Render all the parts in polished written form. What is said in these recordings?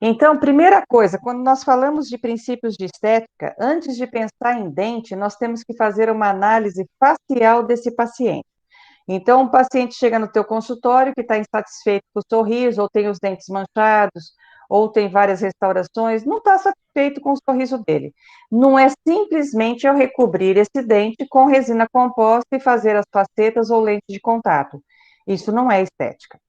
Então, primeira coisa, quando nós falamos de princípios de estética, antes de pensar em dente, nós temos que fazer uma análise facial desse paciente. Então, o paciente chega no teu consultório que está insatisfeito com o sorriso, ou tem os dentes manchados, ou tem várias restaurações, não está satisfeito com o sorriso dele. Não é simplesmente eu recobrir esse dente com resina composta e fazer as facetas ou lente de contato. Isso não é estética.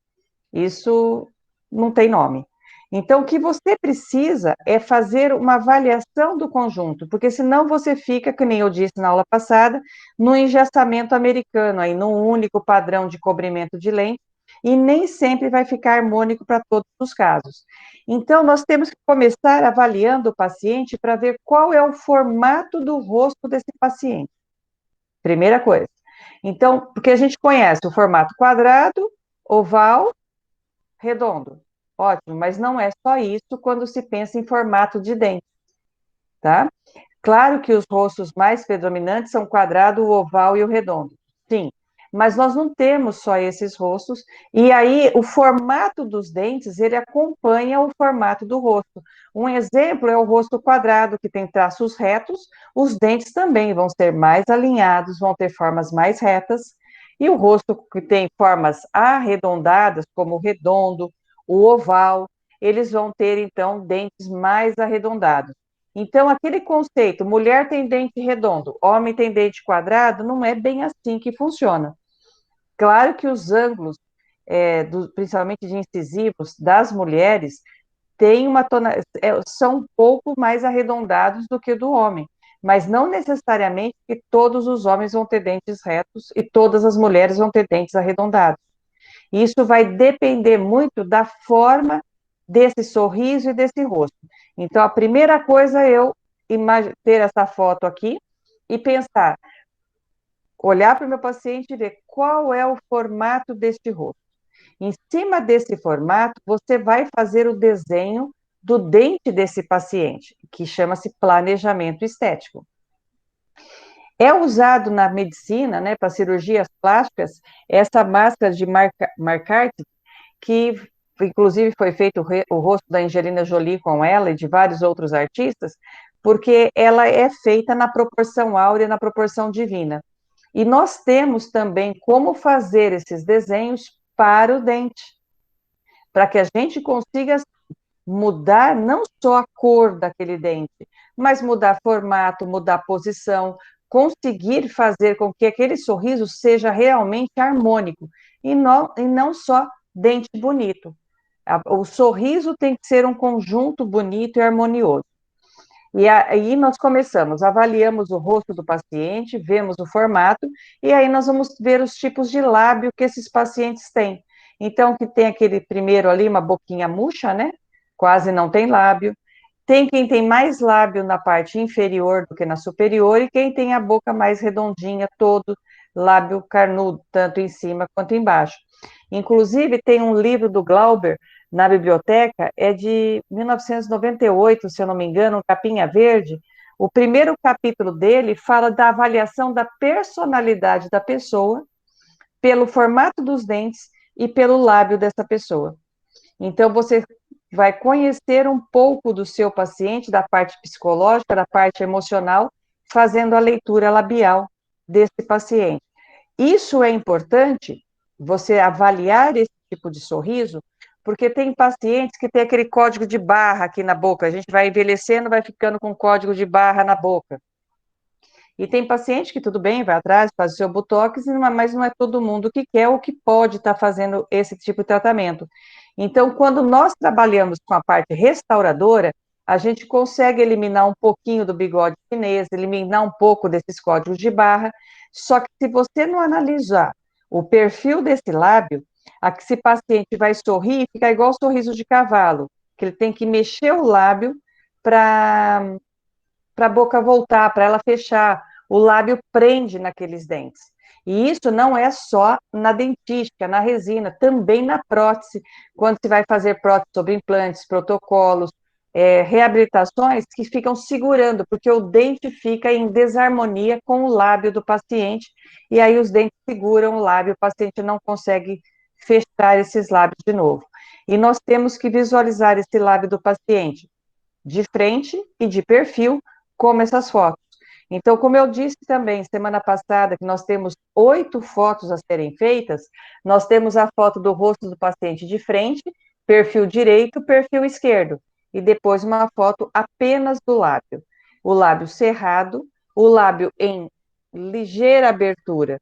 Isso não tem nome. Então, o que você precisa é fazer uma avaliação do conjunto, porque senão você fica, que nem eu disse na aula passada, no engessamento americano, aí num único padrão de cobrimento de lente, e nem sempre vai ficar harmônico para todos os casos. Então, nós temos que começar avaliando o paciente para ver qual é o formato do rosto desse paciente. Primeira coisa. Então, porque a gente conhece o formato quadrado, oval, redondo. Ótimo, mas não é só isso quando se pensa em formato de dente, tá? Claro que os rostos mais predominantes são o quadrado, o oval e o redondo. Sim, mas nós não temos só esses rostos, e aí o formato dos dentes, ele acompanha o formato do rosto. Um exemplo é o rosto quadrado, que tem traços retos, os dentes também vão ser mais alinhados, vão ter formas mais retas, e o rosto que tem formas arredondadas, como o redondo, o oval, eles vão ter, então, dentes mais arredondados. Então, aquele conceito, mulher tem dente redondo, homem tem dente quadrado, não é bem assim que funciona. Claro que os ângulos, principalmente de incisivos, das mulheres, são um pouco mais arredondados do que o do homem, mas não necessariamente que todos os homens vão ter dentes retos e todas as mulheres vão ter dentes arredondados. Isso vai depender muito da forma desse sorriso e desse rosto. Então, a primeira coisa é eu ter essa foto aqui e pensar, olhar para o meu paciente e ver qual é o formato deste rosto. Em cima desse formato, você vai fazer o desenho do dente desse paciente, que chama-se planejamento estético. É usado na medicina, né, para cirurgias plásticas, essa máscara de Marcarte, que inclusive foi feito o rosto da Angelina Jolie com ela e de vários outros artistas, porque ela é feita na proporção áurea, na proporção divina. E nós temos também como fazer esses desenhos para o dente, para que a gente consiga mudar não só a cor daquele dente, mas mudar formato, mudar posição, conseguir fazer com que aquele sorriso seja realmente harmônico e não só dente bonito. O sorriso tem que ser um conjunto bonito e harmonioso. E aí nós começamos, avaliamos o rosto do paciente, vemos o formato, e aí nós vamos ver os tipos de lábio que esses pacientes têm. Então, que tem aquele primeiro ali, uma boquinha murcha, né? Quase não tem lábio. Tem quem tem mais lábio na parte inferior do que na superior, e quem tem a boca mais redondinha, todo lábio carnudo, tanto em cima quanto embaixo. Inclusive, tem um livro do Glauber na biblioteca, é de 1998, se eu não me engano, um capinha verde. O primeiro capítulo dele fala da avaliação da personalidade da pessoa pelo formato dos dentes e pelo lábio dessa pessoa. Então, você vai conhecer um pouco do seu paciente, da parte psicológica, da parte emocional, fazendo a leitura labial desse paciente. Isso é importante, você avaliar esse tipo de sorriso, porque tem pacientes que têm aquele código de barra aqui na boca, a gente vai envelhecendo, vai ficando com código de barra na boca. E tem paciente que tudo bem, vai atrás, faz o seu botox, mas não é todo mundo que quer ou que pode estar fazendo esse tipo de tratamento. Então, quando nós trabalhamos com a parte restauradora, a gente consegue eliminar um pouquinho do bigode chinês, eliminar um pouco desses códigos de barra, só que se você não analisar o perfil desse lábio, esse paciente vai sorrir, fica igual o sorriso de cavalo, que ele tem que mexer o lábio para a boca voltar, para ela fechar. O lábio prende naqueles dentes. E isso não é só na dentística, na resina, também na prótese, quando se vai fazer prótese sobre implantes, protocolos, reabilitações que ficam segurando, porque o dente fica em desarmonia com o lábio do paciente, e aí os dentes seguram o lábio, o paciente não consegue fechar esses lábios de novo. E nós temos que visualizar esse lábio do paciente de frente e de perfil, como essas fotos. Então, como eu disse também semana passada, que nós temos 8 fotos a serem feitas, nós temos a foto do rosto do paciente de frente, perfil direito, perfil esquerdo, e depois uma foto apenas do lábio. O lábio cerrado, o lábio em ligeira abertura,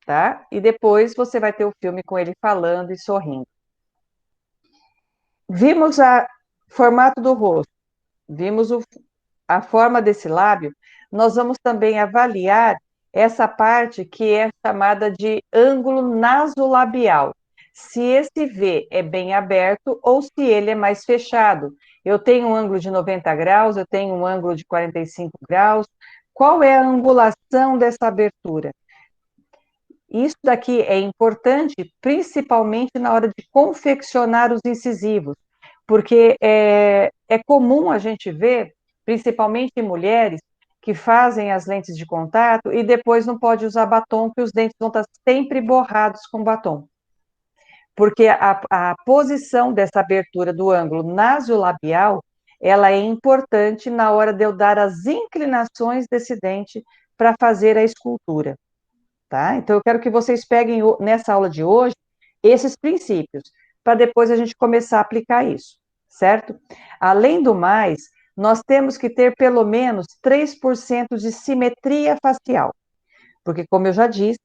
tá? E depois você vai ter o filme com ele falando e sorrindo. Vimos o formato do rosto, vimos a forma desse lábio, nós vamos também avaliar essa parte que é chamada de ângulo nasolabial. Se esse V é bem aberto ou se ele é mais fechado. Eu tenho um ângulo de 90 graus, eu tenho um ângulo de 45 graus. Qual é a angulação dessa abertura? Isso daqui é importante, principalmente na hora de confeccionar os incisivos, porque é comum a gente ver, principalmente em mulheres, que fazem as lentes de contato e depois não pode usar batom, que os dentes vão estar sempre borrados com batom. Porque a posição dessa abertura do ângulo nasolabial, ela é importante na hora de eu dar as inclinações desse dente para fazer a escultura. Tá? Então, eu quero que vocês peguem nessa aula de hoje esses princípios, para depois a gente começar a aplicar isso, certo? Além do mais, nós temos que ter pelo menos 3% de simetria facial, porque, como eu já disse,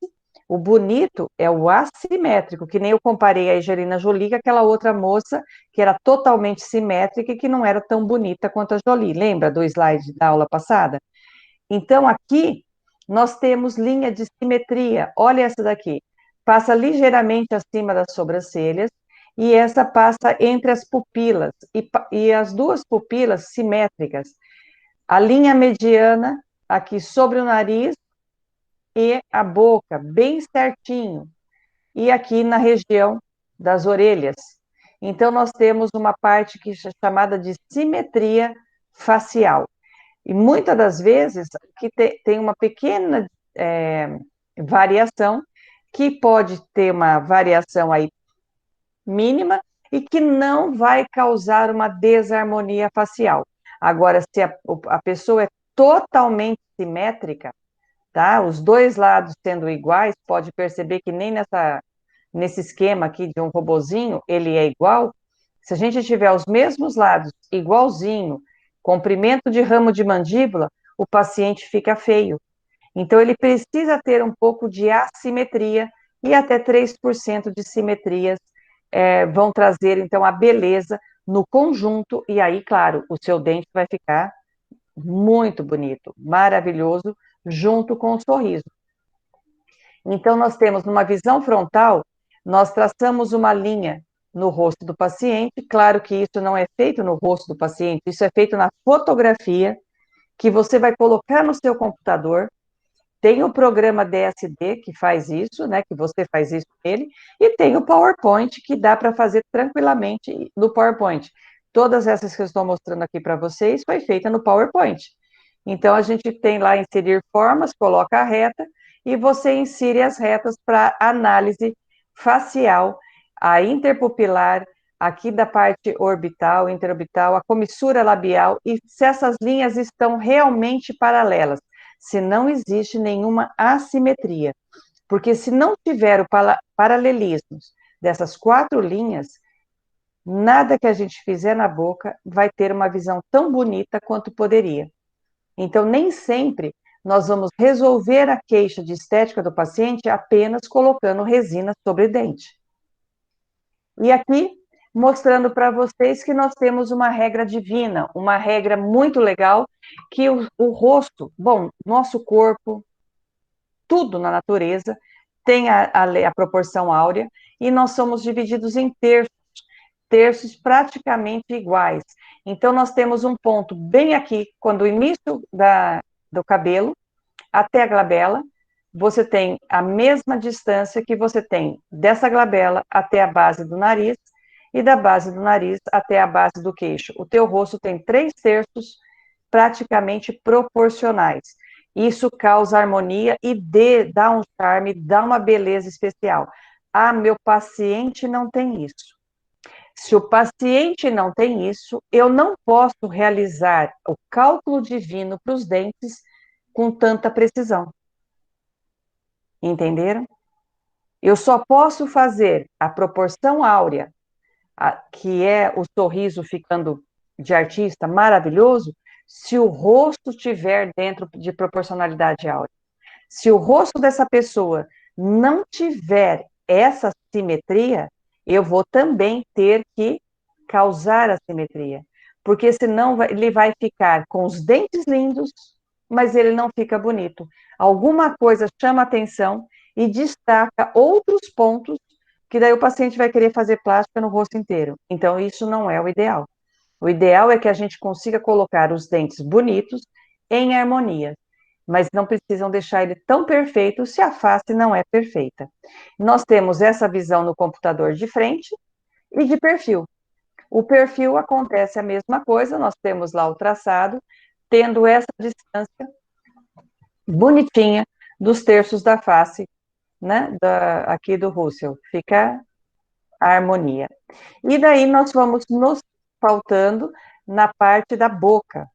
o bonito é o assimétrico, que nem eu comparei a Angelina Jolie com aquela outra moça que era totalmente simétrica e que não era tão bonita quanto a Jolie. Lembra do slide da aula passada? Então, aqui, nós temos linha de simetria. Olha essa daqui. Passa ligeiramente acima das sobrancelhas e essa passa entre as pupilas. E as duas pupilas simétricas. A linha mediana aqui sobre o nariz e a boca, bem certinho. E aqui na região das orelhas. Então, nós temos uma parte que é chamada de simetria facial. E muitas das vezes que tem uma pequena variação, que pode ter uma variação aí mínima e que não vai causar uma desarmonia facial. Agora, se a pessoa é totalmente simétrica, tá? Os dois lados sendo iguais, pode perceber que nem nesse esquema aqui de um robozinho, ele é igual. Se a gente tiver os mesmos lados igualzinho, comprimento de ramo de mandíbula, o paciente fica feio. Então, ele precisa ter um pouco de assimetria e até 3% de simetrias vão trazer, então, a beleza no conjunto, e aí, claro, o seu dente vai ficar muito bonito, maravilhoso, junto com o sorriso. Então, nós temos, numa visão frontal, nós traçamos uma linha no rosto do paciente, claro que isso não é feito no rosto do paciente, isso é feito na fotografia, que você vai colocar no seu computador, tem o programa DSD que faz isso, né, que você faz isso nele, e tem o PowerPoint que dá para fazer tranquilamente no PowerPoint. Todas essas que eu estou mostrando aqui para vocês foi feita no PowerPoint. Então, a gente tem lá inserir formas, coloca a reta, e você insere as retas para análise facial, a interpupilar, aqui da parte orbital, interorbital, a comissura labial, e se essas linhas estão realmente paralelas, se não existe nenhuma assimetria. Porque se não tiver o paralelismo dessas 4 linhas, nada que a gente fizer na boca vai ter uma visão tão bonita quanto poderia. Então, nem sempre nós vamos resolver a queixa de estética do paciente apenas colocando resina sobre dente. E aqui, mostrando para vocês que nós temos uma regra divina, uma regra muito legal, que o rosto, bom, nosso corpo, tudo na natureza, tem a proporção áurea, e nós somos divididos em terços praticamente iguais. Então, nós temos um ponto bem aqui, quando o início do cabelo até a glabela, você tem a mesma distância que você tem dessa glabela até a base do nariz, e da base do nariz até a base do queixo. O teu rosto tem 3/3 praticamente proporcionais. Isso causa harmonia e dá um charme, dá uma beleza especial. Ah, meu paciente não tem isso. Se o paciente não tem isso, eu não posso realizar o cálculo divino para os dentes com tanta precisão. Entenderam? Eu só posso fazer a proporção áurea, que é o sorriso ficando de artista maravilhoso, se o rosto estiver dentro de proporcionalidade áurea. Se o rosto dessa pessoa não tiver essa simetria, eu vou também ter que causar a simetria. Porque senão ele vai ficar com os dentes lindos, mas ele não fica bonito. Alguma coisa chama atenção e destaca outros pontos que daí o paciente vai querer fazer plástica no rosto inteiro. Então, isso não é o ideal. O ideal é que a gente consiga colocar os dentes bonitos em harmonia, mas não precisam deixar ele tão perfeito se a face não é perfeita. Nós temos essa visão no computador de frente e de perfil. O perfil acontece a mesma coisa, nós temos lá o traçado, tendo essa distância bonitinha dos terços da face, né, aqui do Russell, fica a harmonia. E daí nós vamos nos faltando na parte da boca.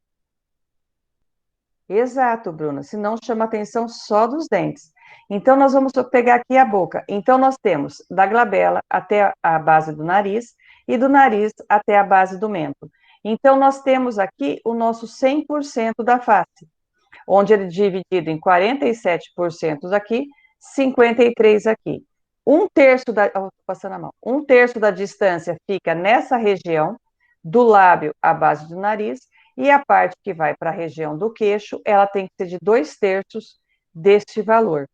Exato, Bruna, senão chama atenção só dos dentes. Então, nós vamos pegar aqui a boca. Então, nós temos da glabela até a base do nariz e do nariz até a base do mento. Então, nós temos aqui o nosso 100% da face, onde ele é dividido em 47% aqui, 53% aqui. Um terço da, passando a mão, um terço da distância fica nessa região, do lábio à base do nariz, e a parte que vai para a região do queixo, ela tem que ser de 2/3 deste valor.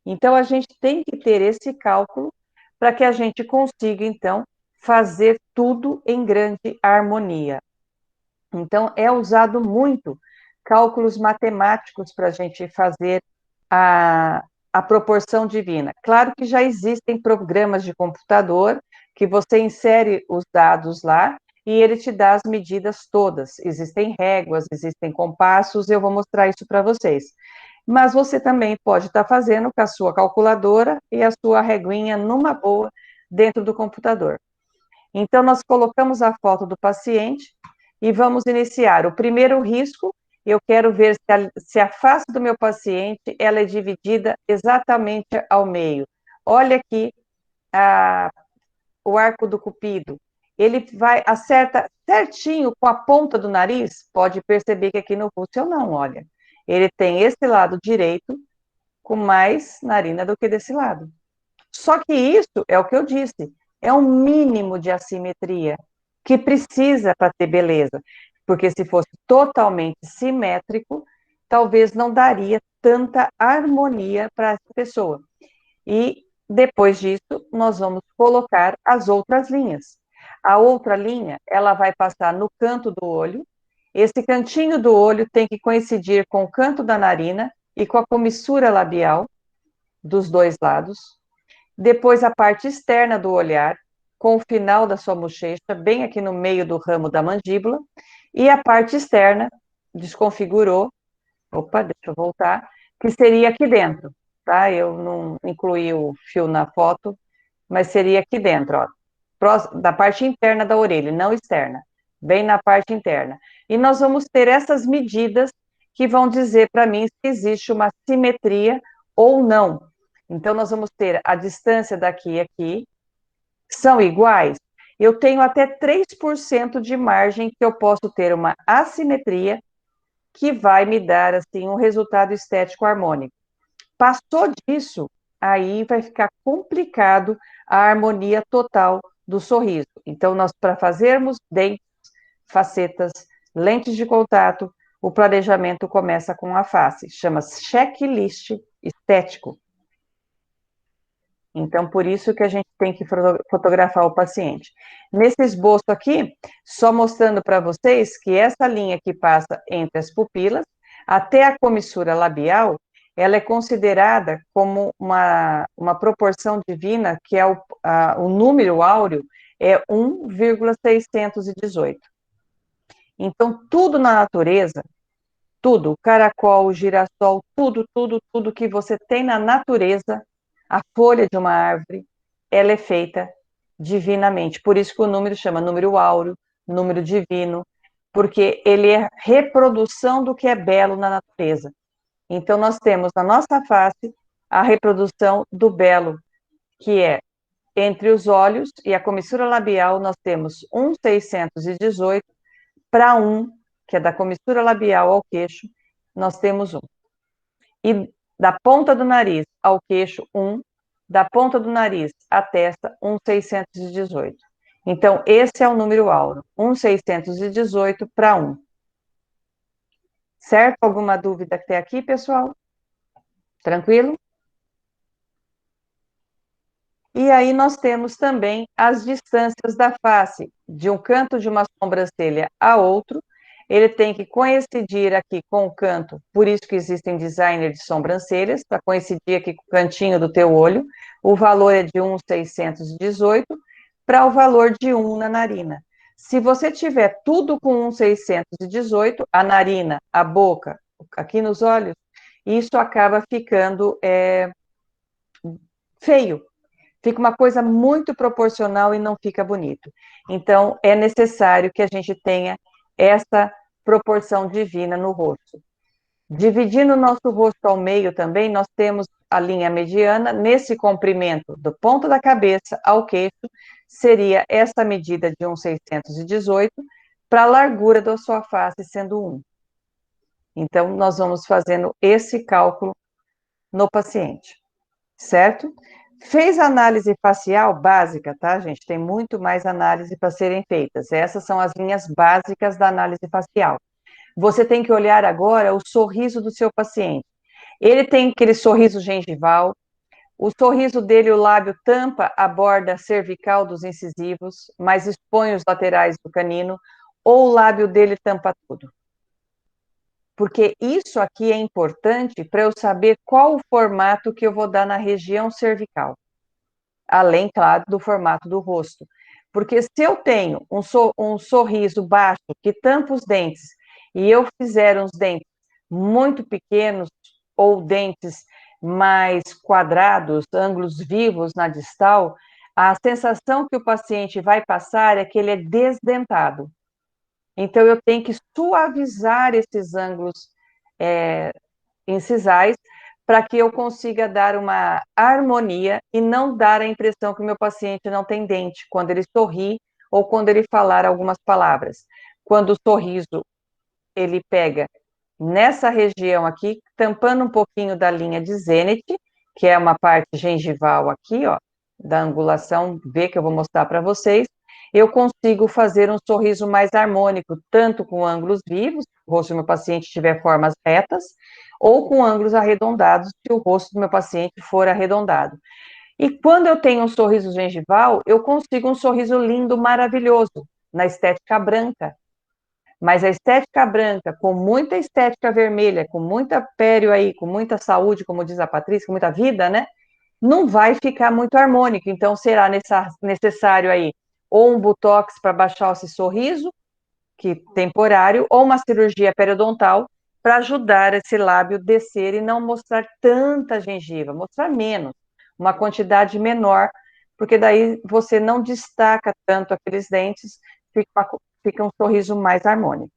Então, a gente tem que ter esse cálculo para que a gente consiga, então, fazer tudo em grande harmonia. Então, é usado muito cálculos matemáticos para a gente fazer a proporção divina. Claro que já existem programas de computador que você insere os dados lá e ele te dá as medidas todas. Existem réguas, existem compassos, eu vou mostrar isso para vocês. Mas você também pode estar fazendo com a sua calculadora e a sua reguinha numa boa dentro do computador. Então, nós colocamos a foto do paciente e vamos iniciar. O primeiro risco, eu quero ver se a face do meu paciente ela é dividida exatamente ao meio. Olha aqui o arco do cupido. Ele acerta certinho com a ponta do nariz. Pode perceber que aqui no Russell não, olha. Ele tem esse lado direito com mais narina do que desse lado. Só que isso é o que eu disse, é um mínimo de assimetria que precisa para ter beleza, porque se fosse totalmente simétrico, talvez não daria tanta harmonia para essa pessoa. E depois disso, nós vamos colocar as outras linhas. A outra linha, ela vai passar no canto do olho. Esse cantinho do olho tem que coincidir com o canto da narina e com a comissura labial dos dois lados. Depois a parte externa do olhar, com o final da sua bochecha, bem aqui no meio do ramo da mandíbula, e a parte externa, desconfigurou, deixa eu voltar, que seria aqui dentro, tá? Eu não incluí o fio na foto, mas seria aqui dentro, ó, da parte interna da orelha, não externa, bem na parte interna. E nós vamos ter essas medidas que vão dizer para mim se existe uma simetria ou não. Então, nós vamos ter a distância daqui e aqui, são iguais? Eu tenho até 3% de margem que eu posso ter uma assimetria que vai me dar, assim, um resultado estético harmônico. Passou disso, aí vai ficar complicado a harmonia total do sorriso. Então, nós, para fazermos dentes, facetas, lentes de contato, o planejamento começa com a face, chama-se checklist estético. Então, por isso que a gente tem que fotografar o paciente. Nesse esboço aqui, só mostrando para vocês que essa linha que passa entre as pupilas, até a comissura labial, ela é considerada como uma proporção divina, que é o número áureo, é 1,618. Então, tudo na natureza, tudo, o caracol, o girassol, tudo que você tem na natureza, a folha de uma árvore, ela é feita divinamente. Por isso que o número chama número áureo, número divino, porque ele é reprodução do que é belo na natureza. Então, nós temos na nossa face a reprodução do belo, que é entre os olhos e a comissura labial, nós temos 1,618 para 1, que é da comissura labial ao queixo, nós temos 1. E da ponta do nariz ao queixo, 1. Da ponta do nariz à testa, 1,618. Então, esse é o número áureo, 1,618 para 1. Certo? Alguma dúvida até aqui, pessoal? Tranquilo? E aí nós temos também as distâncias da face, de um canto de uma sobrancelha a outro, ele tem que coincidir aqui com o canto, por isso que existem designers de sobrancelhas, para coincidir aqui com o cantinho do teu olho, o valor é de 1,618 para o valor de 1 na narina. Se você tiver tudo com 1,618, a narina, a boca, aqui nos olhos, isso acaba ficando feio, fica uma coisa muito proporcional e não fica bonito. Então, é necessário que a gente tenha essa proporção divina no rosto. Dividindo o nosso rosto ao meio também, nós temos a linha mediana, nesse comprimento do ponto da cabeça ao queixo, seria essa medida de 1,618 para a largura da sua face, sendo 1. Então, nós vamos fazendo esse cálculo no paciente, certo? Fez análise facial básica, tá, gente? Tem muito mais análise para serem feitas. Essas são as linhas básicas da análise facial. Você tem que olhar agora o sorriso do seu paciente. Ele tem aquele sorriso gengival, o sorriso dele, o lábio tampa a borda cervical dos incisivos, mas expõe os laterais do canino, ou o lábio dele tampa tudo. Porque isso aqui é importante para eu saber qual o formato que eu vou dar na região cervical. Além, claro, do formato do rosto. Porque se eu tenho um sorriso baixo que tampa os dentes e eu fizer uns dentes muito pequenos ou dentes mais quadrados, ângulos vivos na distal, a sensação que o paciente vai passar é que ele é desdentado. Então, eu tenho que suavizar esses ângulos incisais para que eu consiga dar uma harmonia e não dar a impressão que o meu paciente não tem dente quando ele sorri ou quando ele falar algumas palavras. Quando o sorriso ele pega nessa região aqui, tampando um pouquinho da linha de Zenith, que é uma parte gengival aqui, ó, da angulação V, que eu vou mostrar para vocês, eu consigo fazer um sorriso mais harmônico, tanto com ângulos vivos, se o rosto do meu paciente tiver formas retas, ou com ângulos arredondados, se o rosto do meu paciente for arredondado. E quando eu tenho um sorriso gengival, eu consigo um sorriso lindo, maravilhoso, na estética branca. Mas a estética branca, com muita estética vermelha, com muita pério aí, com muita saúde, como diz a Patrícia, com muita vida, né? Não vai ficar muito harmônico. Então, será necessário aí ou um botox para baixar esse sorriso, que temporário, ou uma cirurgia periodontal para ajudar esse lábio descer e não mostrar tanta gengiva, mostrar menos, uma quantidade menor, porque daí você não destaca tanto aqueles dentes, fica um sorriso mais harmônico.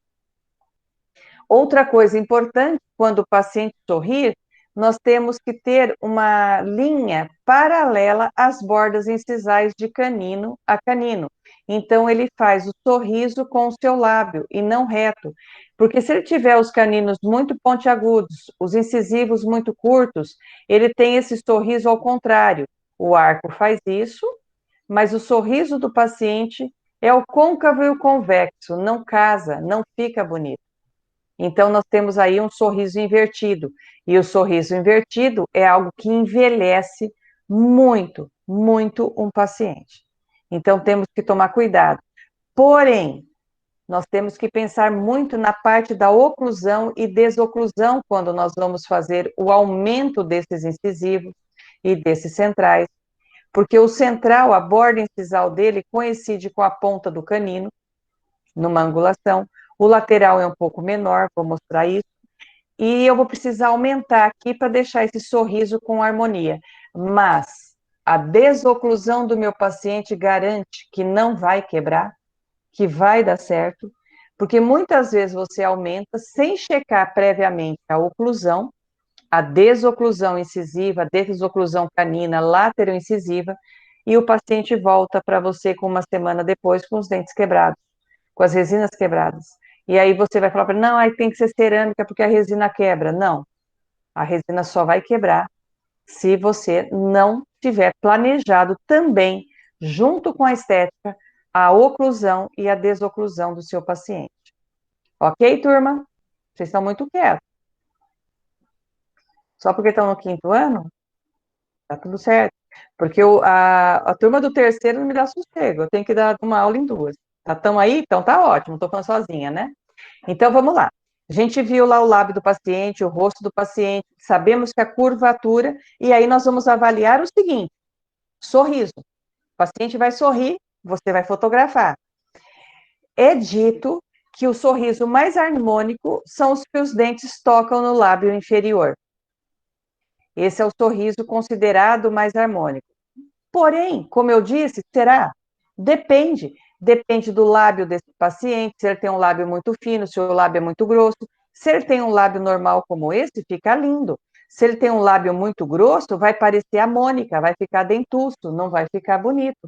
Outra coisa importante, quando o paciente sorrir, nós temos que ter uma linha paralela às bordas incisais de canino a canino. Então, ele faz o sorriso com o seu lábio e não reto. Porque se ele tiver os caninos muito pontiagudos, os incisivos muito curtos, ele tem esse sorriso ao contrário. O arco faz isso, mas o sorriso do paciente é o côncavo e o convexo, não casa, não fica bonito. Então, nós temos aí um sorriso invertido. E o sorriso invertido é algo que envelhece muito, muito um paciente. Então, temos que tomar cuidado. Porém, nós temos que pensar muito na parte da oclusão e desoclusão quando nós vamos fazer o aumento desses incisivos e desses centrais, porque o central, a borda incisal dele, coincide com a ponta do canino, numa angulação. O lateral é um pouco menor, vou mostrar isso. E eu vou precisar aumentar aqui para deixar esse sorriso com harmonia. Mas a desoclusão do meu paciente garante que não vai quebrar, que vai dar certo, porque muitas vezes você aumenta sem checar previamente a oclusão, a desoclusão incisiva, a desoclusão canina lateroincisiva, e o paciente volta para você com uma semana depois com os dentes quebrados, com as resinas quebradas. E aí você vai falar para ele, não, aí tem que ser cerâmica porque a resina quebra. Não, a resina só vai quebrar se você não tiver planejado também, junto com a estética, a oclusão e a desoclusão do seu paciente. Ok, turma? Vocês estão muito quietos. Só porque estão no quinto ano, tá tudo certo. Porque a turma do terceiro não me dá sossego, eu tenho que dar uma aula em duas. Estão aí? Então tá ótimo, estou falando sozinha, né? Então vamos lá. A gente viu lá o lábio do paciente, o rosto do paciente, sabemos que a curvatura, e aí nós vamos avaliar o seguinte: sorriso. O paciente vai sorrir, você vai fotografar. É dito que o sorriso mais harmônico são os que os dentes tocam no lábio inferior. Esse é o sorriso considerado mais harmônico. Porém, como eu disse, será? Depende. Depende do lábio desse paciente, se ele tem um lábio muito fino, se o lábio é muito grosso. Se ele tem um lábio normal como esse, fica lindo. Se ele tem um lábio muito grosso, vai parecer a Mônica, vai ficar dentuço, não vai ficar bonito.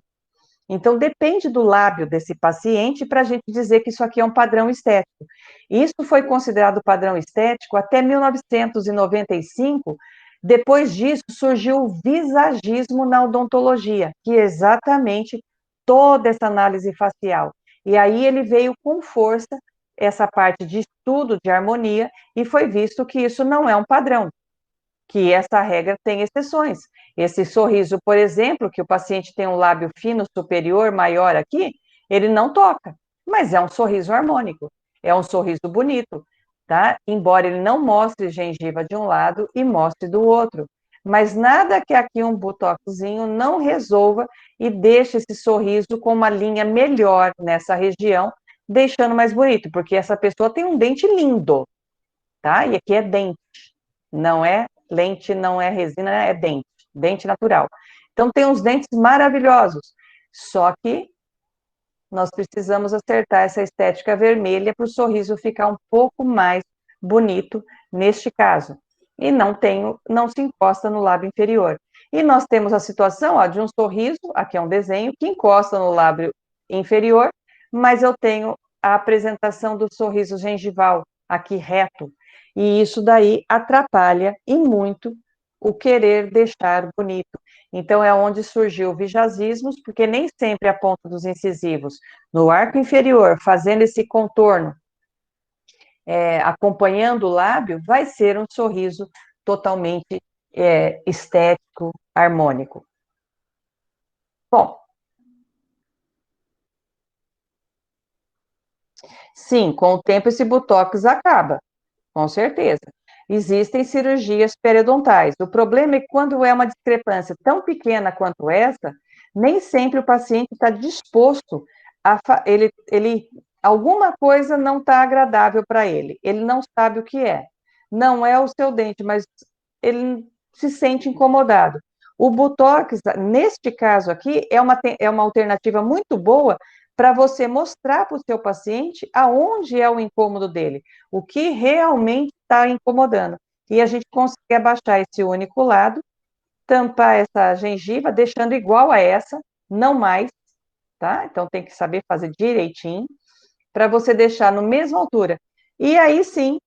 Então, depende do lábio desse paciente para a gente dizer que isso aqui é um padrão estético. Isso foi considerado padrão estético até 1995. Depois disso, surgiu o visagismo na odontologia, que é exatamente toda essa análise facial. E aí ele veio com força essa parte de estudo de harmonia e foi visto que isso não é um padrão, que essa regra tem exceções. Esse sorriso, por exemplo, que o paciente tem um lábio fino superior maior aqui, ele não toca, mas é um sorriso harmônico, é um sorriso bonito, tá? Embora ele não mostre gengiva de um lado e mostre do outro. Mas nada que aqui um botoxzinho não resolva e deixe esse sorriso com uma linha melhor nessa região, deixando mais bonito, porque essa pessoa tem um dente lindo, tá? E aqui é dente, não é lente, não é resina, é dente, dente natural. Então tem uns dentes maravilhosos, só que nós precisamos acertar essa estética vermelha para o sorriso ficar um pouco mais bonito neste caso. E não se encosta no lábio inferior. E nós temos a situação de um sorriso, aqui é um desenho, que encosta no lábio inferior, mas eu tenho a apresentação do sorriso gengival aqui reto. E isso daí atrapalha e muito o querer deixar bonito. Então, é onde surgiu o visagismos, porque nem sempre a ponta dos incisivos no arco inferior, fazendo esse contorno, acompanhando o lábio, vai ser um sorriso totalmente estético, harmônico. Bom, sim, com o tempo esse botox acaba, com certeza. Existem cirurgias periodontais. O problema é que quando é uma discrepância tão pequena quanto essa, nem sempre o paciente está disposto alguma coisa não está agradável para ele. Ele não sabe o que é. Não é o seu dente, mas ele se sente incomodado. O Botox, neste caso aqui, é uma alternativa muito boa para você mostrar para o seu paciente aonde é o incômodo dele, o que realmente está incomodando. E a gente consegue abaixar esse único lado, tampar essa gengiva, deixando igual a essa, não mais, tá? Então tem que saber fazer direitinho, para você deixar na mesma altura. E aí sim,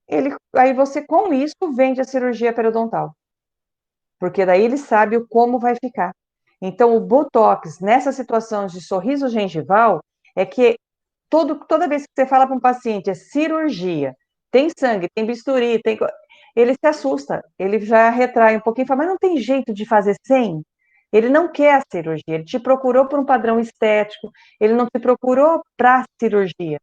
aí você com isso vende a cirurgia periodontal, porque daí ele sabe o como vai ficar. Então o Botox, nessa situação de sorriso gengival, é que toda vez que você fala para um paciente, é cirurgia, tem sangue, tem bisturi, ele se assusta, ele já retrai um pouquinho e fala, mas não tem jeito de fazer sem? Ele não quer a cirurgia, ele te procurou por um padrão estético, ele não te procurou para cirurgia.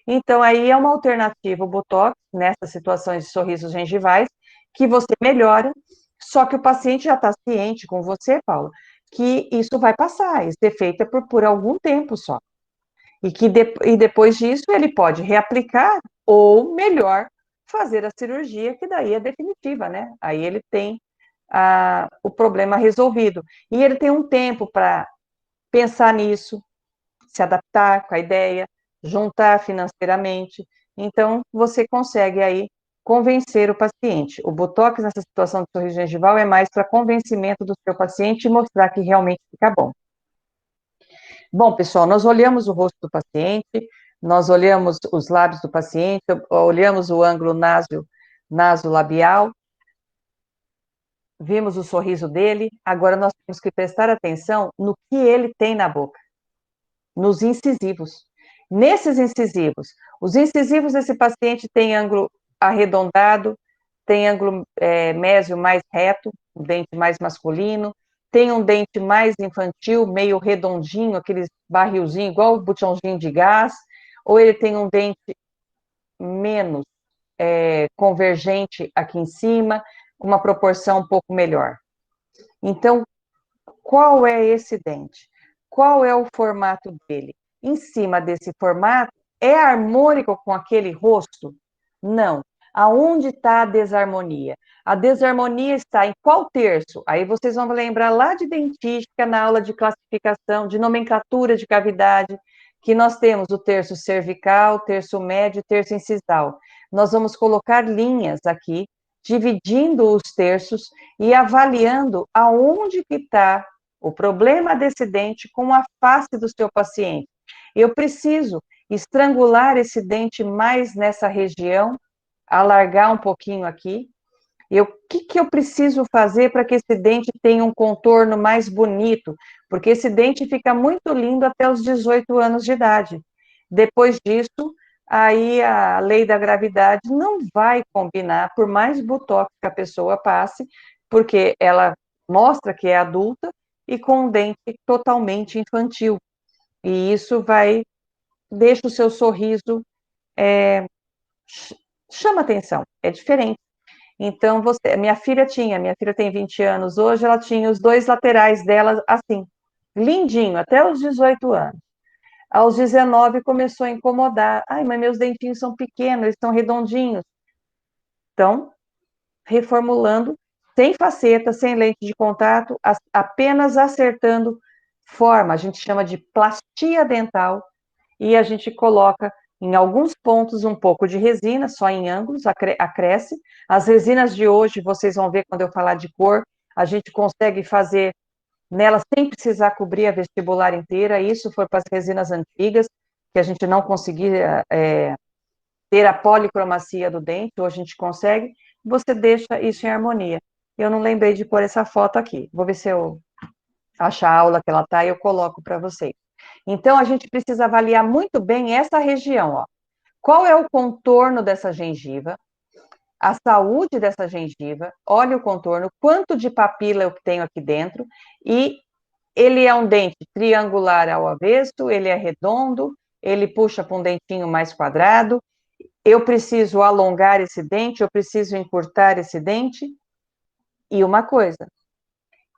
Então, aí é uma alternativa, o Botox, nessas situações de sorrisos gengivais, que você melhora, só que o paciente já está ciente com você, Paulo, que isso vai passar, esse efeito é por algum tempo só. E depois disso ele pode reaplicar ou, melhor, fazer a cirurgia, que daí é definitiva, né? Aí ele tem o problema resolvido. E ele tem um tempo para pensar nisso, se adaptar com a ideia, juntar financeiramente. Então, você consegue aí convencer o paciente. O Botox, nessa situação de sorriso gengival, é mais para convencimento do seu paciente e mostrar que realmente fica bom. Bom, pessoal, nós olhamos o rosto do paciente, nós olhamos os lábios do paciente, olhamos o ângulo nasolabial, vimos o sorriso dele, agora nós temos que prestar atenção no que ele tem na boca, nos incisivos. Nesses incisivos, os incisivos desse paciente têm ângulo arredondado, tem ângulo mésio mais reto, um dente mais masculino, tem um dente mais infantil, meio redondinho, aqueles barrilzinho, igual o botãozinho de gás, ou ele tem um dente menos convergente aqui em cima, com uma proporção um pouco melhor. Então, qual é esse dente? Qual é o formato dele? Em cima desse formato, é harmônico com aquele rosto? Não. Aonde está a desarmonia? A desarmonia está em qual terço? Aí vocês vão lembrar lá de dentística, na aula de classificação, de nomenclatura de cavidade, que nós temos o terço cervical, terço médio e terço incisal. Nós vamos colocar linhas aqui, dividindo os terços e avaliando aonde que está o problema desse dente com a face do seu paciente. Eu preciso estrangular esse dente mais nessa região, alargar um pouquinho aqui. O que eu preciso fazer para que esse dente tenha um contorno mais bonito? Porque esse dente fica muito lindo até os 18 anos de idade. Depois disso, aí a lei da gravidade não vai combinar, por mais botox que a pessoa passe, porque ela mostra que é adulta e com um dente totalmente infantil. E isso deixa o seu sorriso, chama atenção, é diferente. Então, minha filha tem 20 anos hoje, ela tinha os dois laterais dela assim, lindinho, até os 18 anos. Aos 19 começou a incomodar. Ai, mas meus dentinhos são pequenos, eles são redondinhos. Então, reformulando, sem faceta, sem lente de contato, apenas acertando forma, a gente chama de plastia dental, e a gente coloca em alguns pontos um pouco de resina, só em ângulos, acresce. As resinas de hoje, vocês vão ver quando eu falar de cor, a gente consegue fazer nela sem precisar cobrir a vestibular inteira. Isso foi para as resinas antigas, que a gente não conseguia ter a policromacia do dente, hoje a gente consegue, você deixa isso em harmonia. Eu não lembrei de pôr essa foto aqui, vou ver se eu achar a aula que ela está e eu coloco para vocês. Então, a gente precisa avaliar muito bem essa região, ó. Qual é o contorno dessa gengiva, a saúde dessa gengiva, olha o contorno, quanto de papila eu tenho aqui dentro, e ele é um dente triangular ao avesso, ele é redondo, ele puxa para um dentinho mais quadrado, eu preciso alongar esse dente, eu preciso encurtar esse dente. E uma coisa,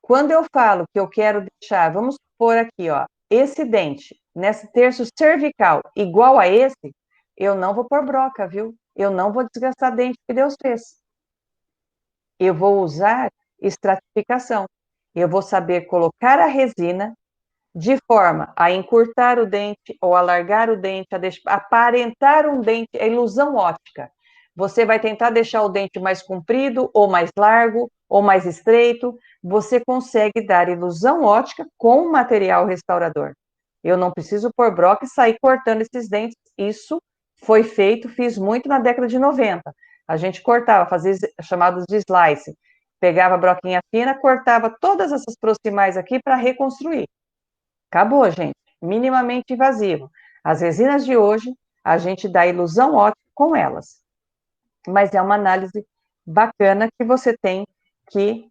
quando eu falo que eu quero deixar, vamos pôr aqui, ó, esse dente, nesse terço cervical, igual a esse, eu não vou pôr broca, viu? Eu não vou desgastar dente que Deus fez. Eu vou usar estratificação. Eu vou saber colocar a resina de forma a encurtar o dente ou alargar o dente, aparentar um dente, é ilusão óptica. Você vai tentar deixar o dente mais comprido, ou mais largo, ou mais estreito. Você consegue dar ilusão óptica com material restaurador. Eu não preciso pôr broca e sair cortando esses dentes. Isso foi feito, fiz muito na década de 90. A gente cortava, fazia chamados de slice. Pegava a broquinha fina, cortava todas essas proximais aqui para reconstruir. Acabou, gente. Minimamente invasivo. As resinas de hoje, a gente dá ilusão óptica com elas. Mas é uma análise bacana que você tem que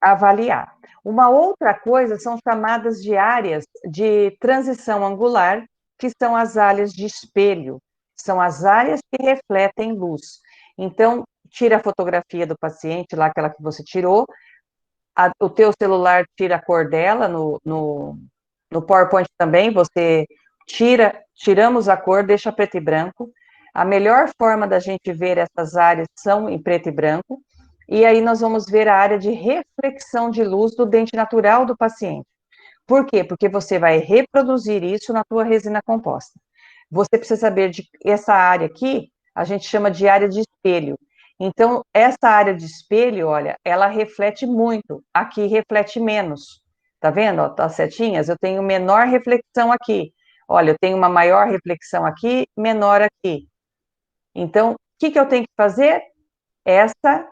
avaliar. Uma outra coisa são chamadas de áreas de transição angular, que são as áreas de espelho. São as áreas que refletem luz. Então, tira a fotografia do paciente, lá aquela que você tirou, o teu celular tira a cor dela no PowerPoint também, você tiramos a cor, deixa preto e branco. A melhor forma da gente ver essas áreas são em preto e branco. e aí nós vamos ver a área de reflexão de luz do dente natural do paciente. Por quê? Porque você vai reproduzir isso na tua resina composta. Você precisa saber de essa área aqui, a gente chama de área de espelho. Então, essa área de espelho, olha, ela reflete muito. Aqui reflete menos. Tá vendo? Ó, tá as setinhas? Eu tenho menor reflexão aqui. Olha, eu tenho uma maior reflexão aqui, menor aqui. Então, o que que eu tenho que fazer? Essa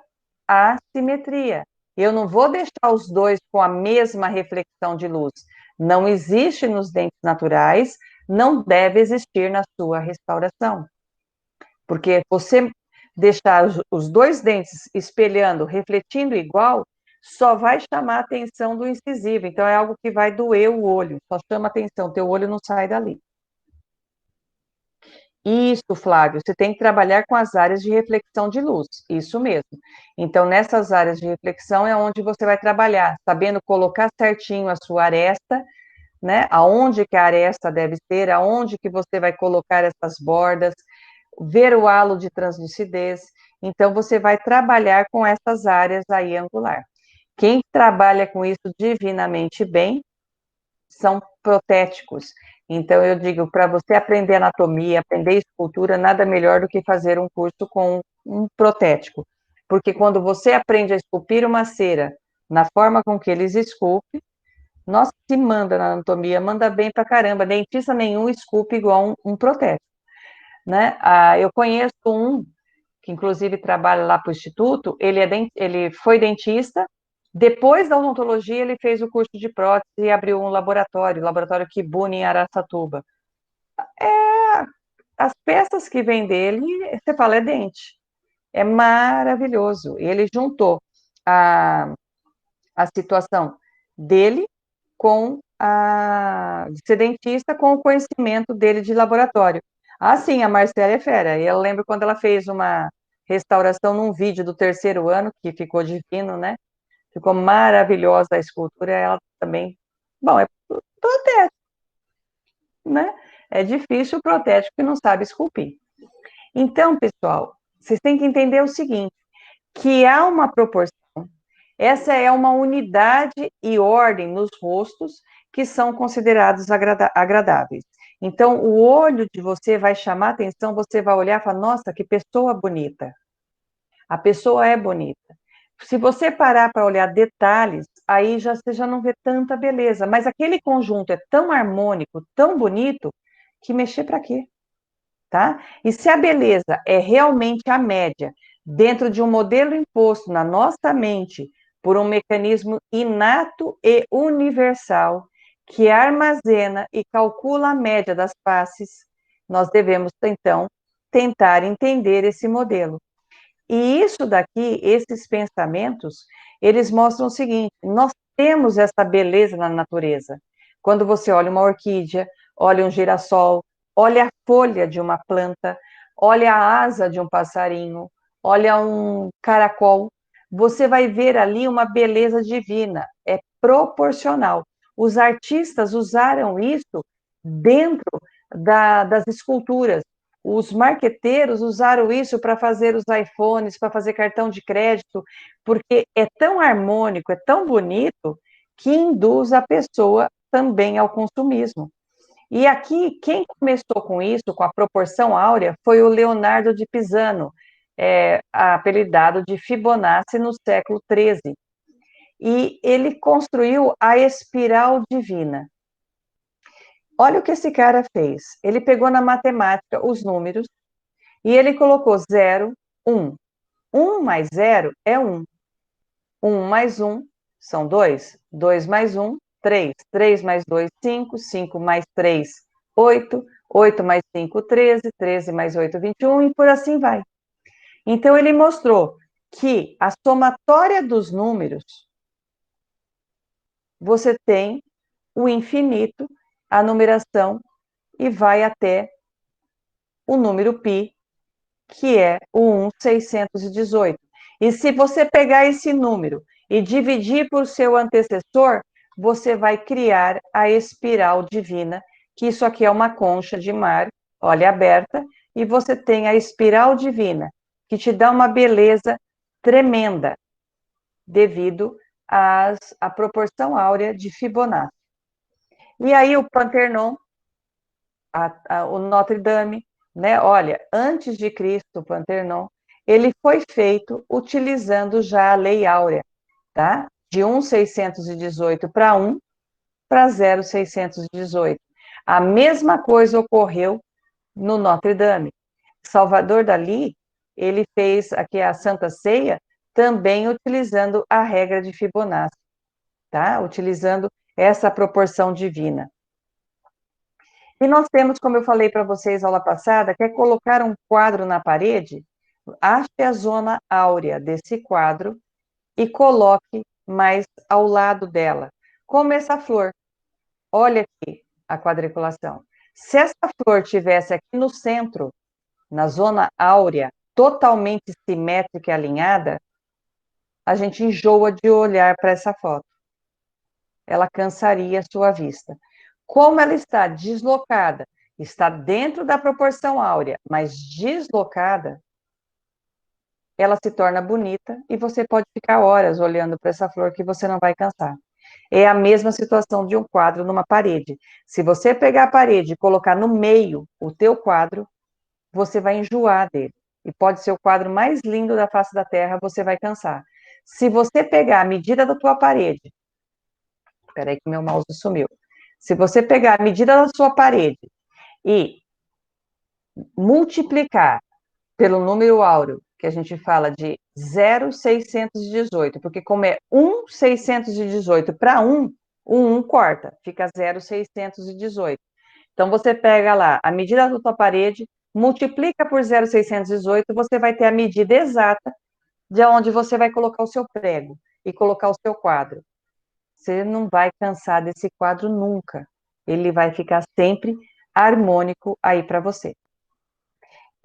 assimetria. Eu não vou deixar os dois com a mesma reflexão de luz. Não existe nos dentes naturais, não deve existir na sua restauração. Porque você deixar os dois dentes espelhando, refletindo igual, só vai chamar a atenção do incisivo. Então, é algo que vai doer o olho, só chama atenção, teu olho não sai dali. Isso, Flávio, você tem que trabalhar com as áreas de reflexão de luz, isso mesmo. Então, nessas áreas de reflexão é onde você vai trabalhar, sabendo colocar certinho a sua aresta, né? Aonde que a aresta deve ser, aonde que você vai colocar essas bordas, ver o halo de translucidez. Então, você vai trabalhar com essas áreas aí angular. Quem trabalha com isso divinamente bem são protéticos. Então, eu digo, para você aprender anatomia, aprender escultura, nada melhor do que fazer um curso com um protético. Porque quando você aprende a esculpir uma cera na forma com que eles esculpem, nossa, se manda na anatomia, manda bem pra caramba. Dentista nenhum esculpe igual um protético, né? Eu conheço um que inclusive trabalha lá para o Instituto, ele foi dentista, depois da odontologia ele fez o curso de prótese e abriu um laboratório, o laboratório Kibuni em Araçatuba. As peças que vêm dele, você fala, é dente. É maravilhoso. Ele juntou a, a situação dele com de ser dentista com o conhecimento dele de laboratório. Ah, sim, a Marcela é fera. E eu lembro quando ela fez uma restauração num vídeo do terceiro ano, que ficou divino, né? Ficou maravilhosa a escultura, ela também. Bom, é protético, né? É difícil o protético que não sabe esculpir. Então, pessoal, vocês têm que entender o seguinte, que há uma proporção. Essa é uma unidade e ordem nos rostos que são considerados agradáveis. Então, o olho de você vai chamar atenção, você vai olhar e falar, nossa, que pessoa bonita. A pessoa é bonita. Se você parar para olhar detalhes, aí você já não vê tanta beleza. Mas aquele conjunto é tão harmônico, tão bonito, que mexer para quê? Tá? E se a beleza é realmente a média, dentro de um modelo imposto na nossa mente por um mecanismo inato e universal, que armazena e calcula a média das faces, nós devemos, então, tentar entender esse modelo. E isso daqui, esses pensamentos, eles mostram o seguinte: nós temos essa beleza na natureza. Quando você olha uma orquídea, olha um girassol, olha a folha de uma planta, olha a asa de um passarinho, olha um caracol, você vai ver ali uma beleza divina, é proporcional. Os artistas usaram isso dentro das esculturas. Os marqueteiros usaram isso para fazer os iPhones, para fazer cartão de crédito, porque é tão harmônico, é tão bonito, que induz a pessoa também ao consumismo. E aqui, quem começou com isso, com a proporção áurea, foi o Leonardo de Pisano, apelidado de Fibonacci no século XIII. E ele construiu a espiral divina. Olha o que esse cara fez. Ele pegou na matemática os números e ele colocou 0, 1. 1 mais 0 é 1. 1 mais 1 são 2. 2 mais 1, 3. 3 mais 2, 5. 5 mais 3, 8. 8 mais 5, 13. 13 mais 8, 21 e por assim vai. Então, ele mostrou que a somatória dos números, você tem o infinito, a numeração, e vai até o número π, que é o 1,618. E se você pegar esse número e dividir por seu antecessor, você vai criar a espiral divina, que isso aqui é uma concha de mar, olha, aberta, e você tem a espiral divina, que te dá uma beleza tremenda. devido à proporção áurea de Fibonacci. E aí o Panternon, o Notre Dame, né? Olha, antes de Cristo, o Panternon, ele foi feito utilizando já a Lei Áurea, tá? De 1,618 para 1 para 0,618. A mesma coisa ocorreu no Notre Dame. Salvador Dalí, ele fez aqui a Santa Ceia também utilizando a regra de Fibonacci, tá? Utilizando essa proporção divina. E nós temos, como eu falei para vocês aula passada, quer colocar um quadro na parede, ache a zona áurea desse quadro e coloque mais ao lado dela, como essa flor. Olha aqui a quadriculação. Se essa flor tivesse aqui no centro, na zona áurea, totalmente simétrica e alinhada, a gente enjoa de olhar para essa foto. Ela cansaria a sua vista. Como ela está deslocada, está dentro da proporção áurea, mas deslocada, ela se torna bonita e você pode ficar horas olhando para essa flor que você não vai cansar. É a mesma situação de um quadro numa parede. Se você pegar a parede e colocar no meio o teu quadro, você vai enjoar dele. E pode ser o quadro mais lindo da face da Terra, você vai cansar. Se você pegar a medida da tua parede, espera aí que meu mouse sumiu. Se você pegar a medida da sua parede e multiplicar pelo número áureo, que a gente fala de 0,618, porque como é 1,618 para 1, o 1 corta, fica 0,618. Então, você pega lá a medida da tua parede, multiplica por 0,618, você vai ter a medida exata de onde você vai colocar o seu prego e colocar o seu quadro. Você não vai cansar desse quadro nunca. Ele vai ficar sempre harmônico aí para você.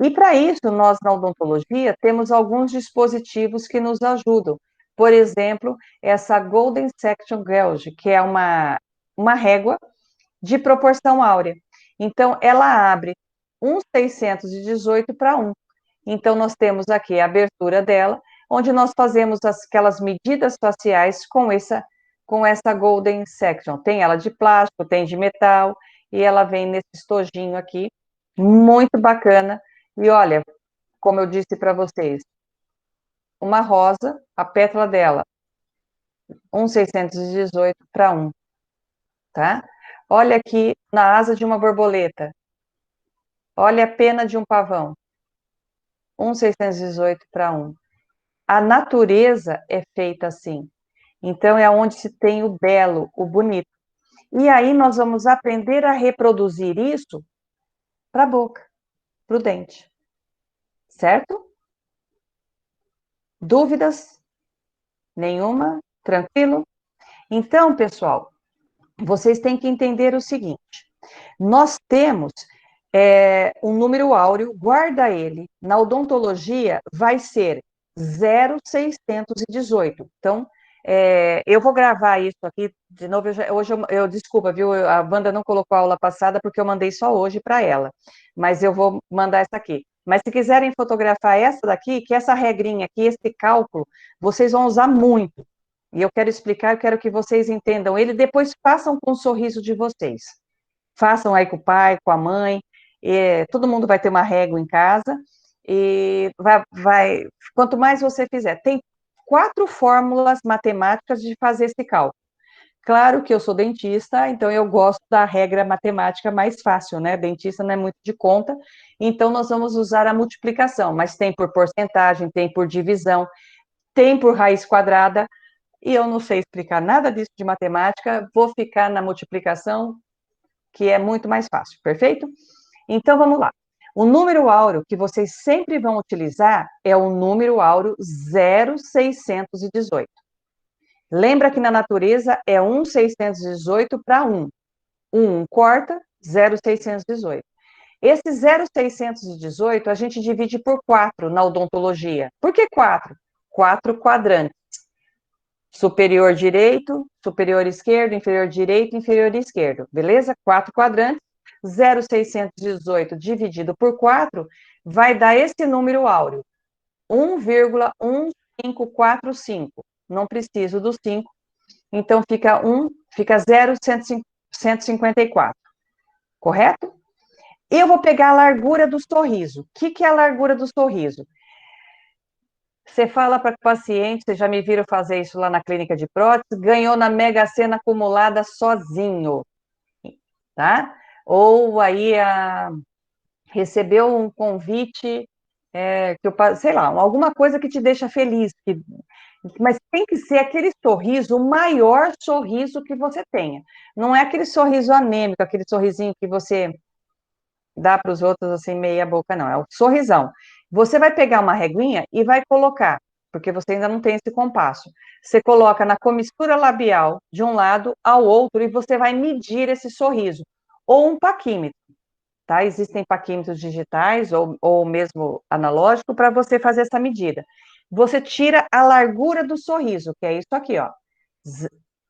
E para isso, nós na odontologia temos alguns dispositivos que nos ajudam. Por exemplo, essa Golden Section Gauge, que é uma régua de proporção áurea. Então, ela abre 1,618 para 1. Então, nós temos aqui a abertura dela, onde nós fazemos aquelas medidas faciais com essa Golden Section. Tem ela de plástico, tem de metal, e ela vem nesse estojinho aqui, muito bacana. E olha, como eu disse para vocês, uma rosa, a pétala dela, 1,618 para 1, tá? Olha aqui na asa de uma borboleta. Olha a pena de um pavão. 1,618 para 1. A natureza é feita assim. Então, é onde se tem o belo, o bonito. E aí, nós vamos aprender a reproduzir isso para a boca, para o dente. Certo? Dúvidas? Nenhuma? Tranquilo? Então, pessoal, vocês têm que entender o seguinte: nós temos um número áureo, guarda ele. Na odontologia, vai ser 0,618. Então, eu vou gravar isso aqui de novo. Hoje eu desculpa, viu? A Wanda não colocou a aula passada porque eu mandei só hoje para ela. Mas eu vou mandar essa aqui. Mas se quiserem fotografar essa daqui, que essa regrinha aqui, esse cálculo, vocês vão usar muito. E eu quero explicar, eu quero que vocês entendam ele, depois façam com o sorriso de vocês. Façam aí com o pai, com a mãe, todo mundo vai ter uma régua em casa, e quanto mais você fizer. Tem 4 fórmulas matemáticas de fazer esse cálculo. Claro que eu sou dentista, então eu gosto da regra matemática mais fácil, né? Dentista não é muito de conta, então nós vamos usar a multiplicação, mas tem por porcentagem, tem por divisão, tem por raiz quadrada, e eu não sei explicar nada disso de matemática, vou ficar na multiplicação, que é muito mais fácil, perfeito? Então, vamos lá. O número áureo que vocês sempre vão utilizar é o número áureo 0,618. Lembra que na natureza é 1,618 para 1. 1 corta, 0,618. Esse 0,618 a gente divide por 4 na odontologia. Por que 4? 4 quadrantes. Superior direito, superior esquerdo, inferior direito, inferior esquerdo. Beleza? 4 quadrantes. 0,618 dividido por 4 vai dar esse número áureo, 1,1545. não preciso do 5, então fica 0,154, correto? Eu vou pegar a largura do sorriso. O que é a largura do sorriso? Você fala para o paciente, vocês já me viram fazer isso lá na clínica de prótese, ganhou na Mega Sena acumulada sozinho, tá? Ou aí recebeu um convite, sei lá, alguma coisa que te deixa feliz, mas tem que ser aquele sorriso, o maior sorriso que você tenha. Não é aquele sorriso anêmico, aquele sorrisinho que você dá para os outros assim, meia boca, não. É o sorrisão. Você vai pegar uma reguinha e vai colocar, porque você ainda não tem esse compasso. Você coloca na comissura labial de um lado ao outro e você vai medir esse sorriso. Ou um paquímetro, tá? Existem paquímetros digitais ou mesmo analógico para você fazer essa medida. Você tira a largura do sorriso, que é isso aqui, ó.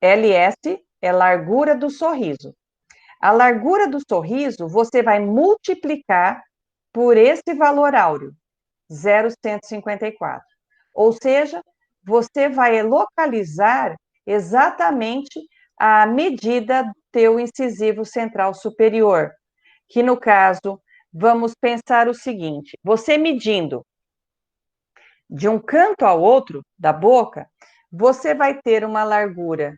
LS é largura do sorriso. A largura do sorriso você vai multiplicar por esse valor áureo, 0,154. Ou seja, você vai localizar exatamente a medida do teu incisivo central superior, que no caso, vamos pensar o seguinte, você medindo de um canto ao outro da boca, você vai ter uma largura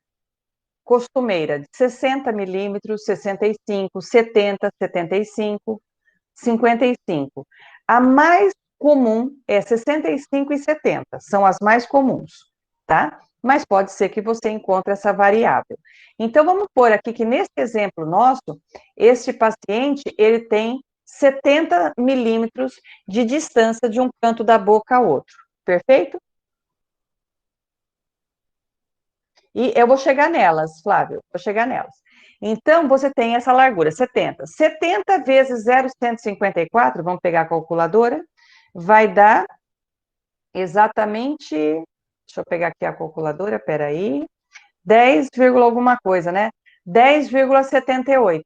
costumeira de 60 milímetros, 65, 70, 75, 55. A mais comum é 65 e 70, são as mais comuns, tá? Mas pode ser que você encontre essa variável. Então, vamos pôr aqui que nesse exemplo nosso, este paciente, ele tem 70 milímetros de distância de um canto da boca ao outro, perfeito? E eu vou chegar nelas, Flávio, vou chegar nelas. Então, você tem essa largura, 70. 70 vezes 0,154, vamos pegar a calculadora, vai dar exatamente, deixa eu pegar aqui a calculadora, peraí, 10, alguma coisa, né? 10,78.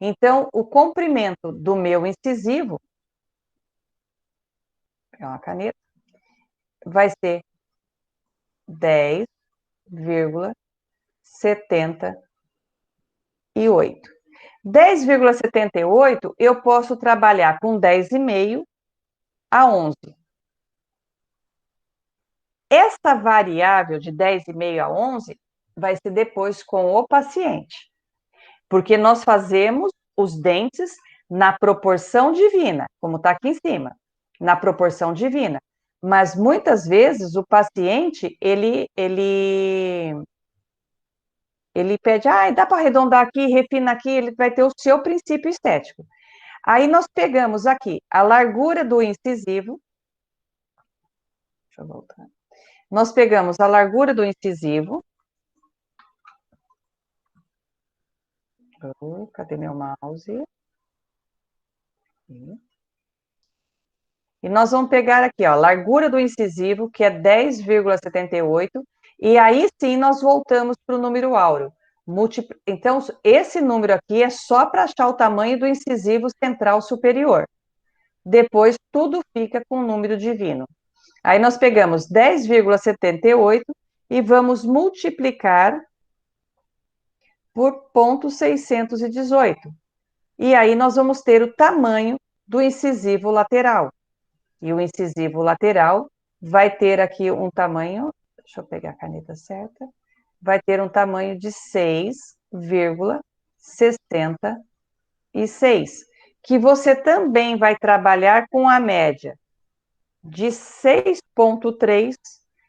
Então, o comprimento do meu incisivo, vou pegar uma caneta, vai ser 10,78. 10,78 eu posso trabalhar com 10,5 a 11. Esta variável de 10,5 a 11 vai ser depois com o paciente, porque nós fazemos os dentes na proporção divina, como está aqui em cima, na proporção divina. Mas muitas vezes o paciente, ele pede, dá para arredondar aqui, refina aqui, ele vai ter o seu princípio estético. Aí nós pegamos aqui a largura do incisivo, deixa eu voltar. Nós pegamos a largura do incisivo. Cadê meu mouse? E nós vamos pegar aqui, ó, a largura do incisivo, que é 10,78, e aí sim nós voltamos para o número áureo. Então, esse número aqui é só para achar o tamanho do incisivo central superior. Depois, tudo fica com o número divino. Aí nós pegamos 10,78 e vamos multiplicar por 0,618. E aí nós vamos ter o tamanho do incisivo lateral. E o incisivo lateral vai ter aqui um tamanho, deixa eu pegar a caneta certa, vai ter um tamanho de 6,66, que você também vai trabalhar com a média de 6,3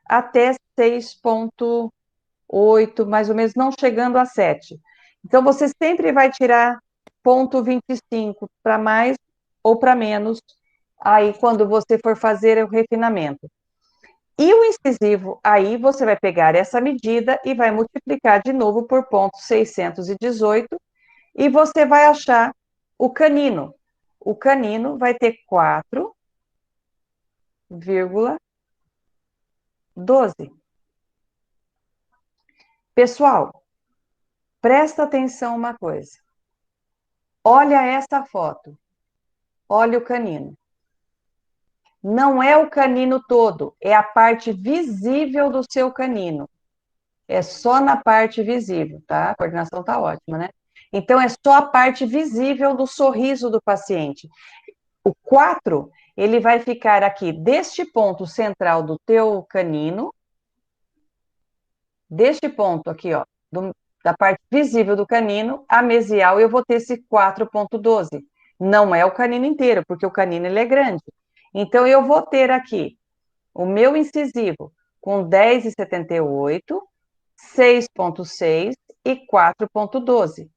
até 6,8, mais ou menos, não chegando a 7. Então, você sempre vai tirar 0,25 para mais ou para menos, aí quando você for fazer o refinamento. E o incisivo, aí você vai pegar essa medida e vai multiplicar de novo por 0,618 e você vai achar o canino. O canino vai ter 4,12. Pessoal, presta atenção uma coisa. Olha essa foto. Olha o canino. Não é o canino todo, é a parte visível do seu canino. É só na parte visível, tá? A coordenação tá ótima, né? Então, é só a parte visível do sorriso do paciente. O 4, ele vai ficar aqui deste ponto central do teu canino, deste ponto aqui, ó, da parte visível do canino, a mesial, eu vou ter esse 4,12. Não é o canino inteiro, porque o canino ele é grande. Então, eu vou ter aqui o meu incisivo com 10,78, 6,6 e 4,12,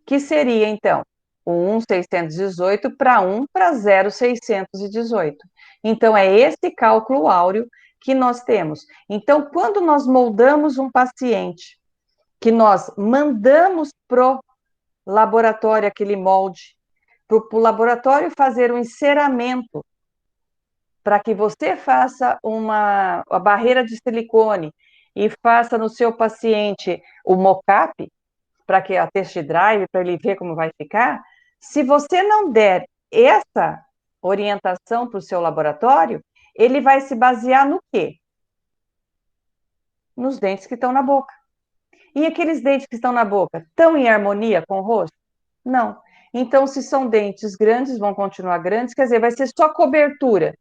que seria, então, o 1,618 para 1 para 0,618. Então, é esse cálculo áureo que nós temos. Então, quando nós moldamos um paciente, que nós mandamos para o laboratório aquele molde, para o laboratório fazer um enceramento, para que você faça a barreira de silicone e faça no seu paciente o mock-up, para que a test drive, para ele ver como vai ficar, se você não der essa orientação para o seu laboratório, ele vai se basear no quê? Nos dentes que estão na boca. E aqueles dentes que estão na boca, estão em harmonia com o rosto? Não. Então, se são dentes grandes, vão continuar grandes, quer dizer, vai ser só cobertura.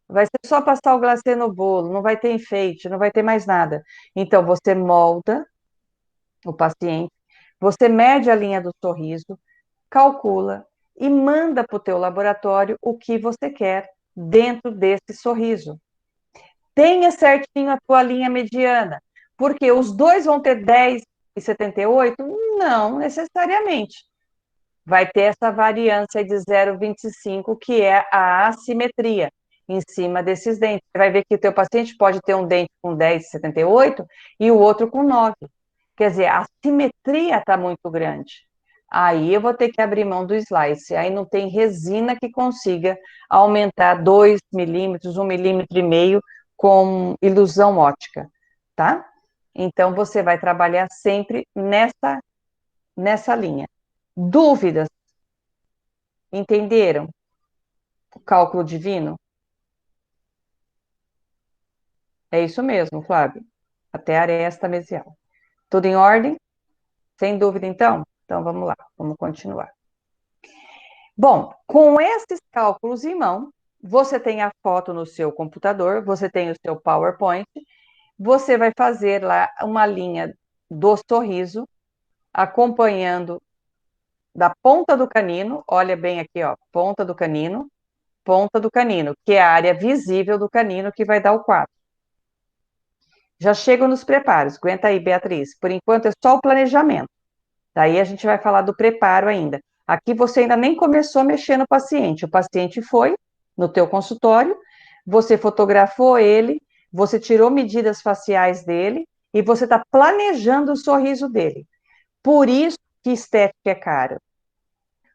Vai ser só passar o glacê no bolo, não vai ter enfeite, não vai ter mais nada. Então, você molda o paciente, você mede a linha do sorriso, calcula e manda para o teu laboratório o que você quer dentro desse sorriso. Tenha certinho a tua linha mediana, porque os dois vão ter 10,78? Não necessariamente. Vai ter essa variância de 0,25, que é a assimetria em cima desses dentes. Você vai ver que o teu paciente pode ter um dente com 10,78 e o outro com 9. Quer dizer, a simetria está muito grande. Aí eu vou ter que abrir mão do slice. Aí não tem resina que consiga aumentar 2 milímetros, 1,5 milímetro com ilusão óptica, tá? Então, você vai trabalhar sempre nessa linha. Dúvidas? Entenderam o cálculo divino? É isso mesmo, Flávio. Até a aresta mesial. Tudo em ordem? Sem dúvida, então? Então, vamos lá, vamos continuar. Bom, com esses cálculos em mão, você tem a foto no seu computador, você tem o seu PowerPoint, você vai fazer lá uma linha do sorriso, acompanhando da ponta do canino, olha bem aqui, ó, ponta do canino, que é a área visível do canino que vai dar o 4. Já chego nos preparos, aguenta aí, Beatriz. Por enquanto é só o planejamento. Daí a gente vai falar do preparo ainda. Aqui você ainda nem começou a mexer no paciente. O paciente foi no teu consultório, você fotografou ele, você tirou medidas faciais dele e você está planejando o sorriso dele. Por isso que estética é caro.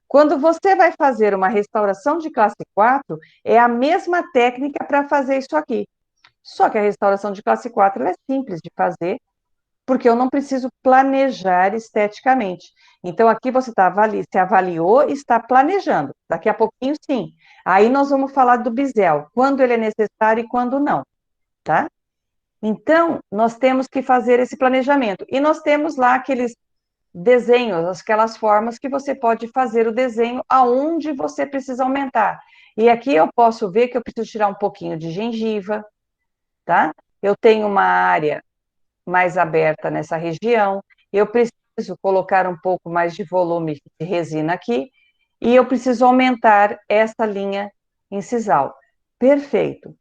Quando você vai fazer uma restauração de classe 4, é a mesma técnica para fazer isso aqui. Só que a restauração de classe 4 é simples de fazer, porque eu não preciso planejar esteticamente. Então, aqui você se avaliou e está planejando. Daqui a pouquinho, sim. Aí nós vamos falar do bisel, quando ele é necessário e quando não, tá? Então, nós temos que fazer esse planejamento. E nós temos lá aqueles desenhos, aquelas formas que você pode fazer o desenho aonde você precisa aumentar. E aqui eu posso ver que eu preciso tirar um pouquinho de gengiva, tá? Eu tenho uma área mais aberta nessa região, eu preciso colocar um pouco mais de volume de resina aqui, e eu preciso aumentar essa linha incisal. Perfeito.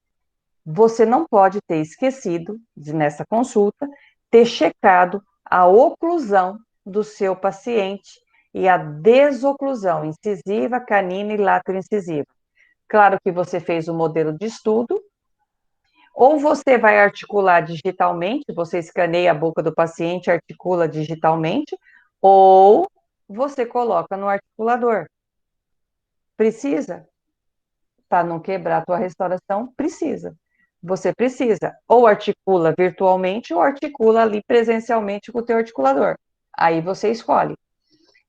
Você não pode ter esquecido, nessa consulta, ter checado a oclusão do seu paciente e a desoclusão incisiva, canina e lateroincisiva. Claro que você fez o modelo de estudo, ou você vai articular digitalmente, você escaneia a boca do paciente, articula digitalmente, ou você coloca no articulador. Precisa? Para não quebrar a tua restauração, precisa. Você precisa, ou articula virtualmente, ou articula ali presencialmente com o teu articulador. Aí você escolhe.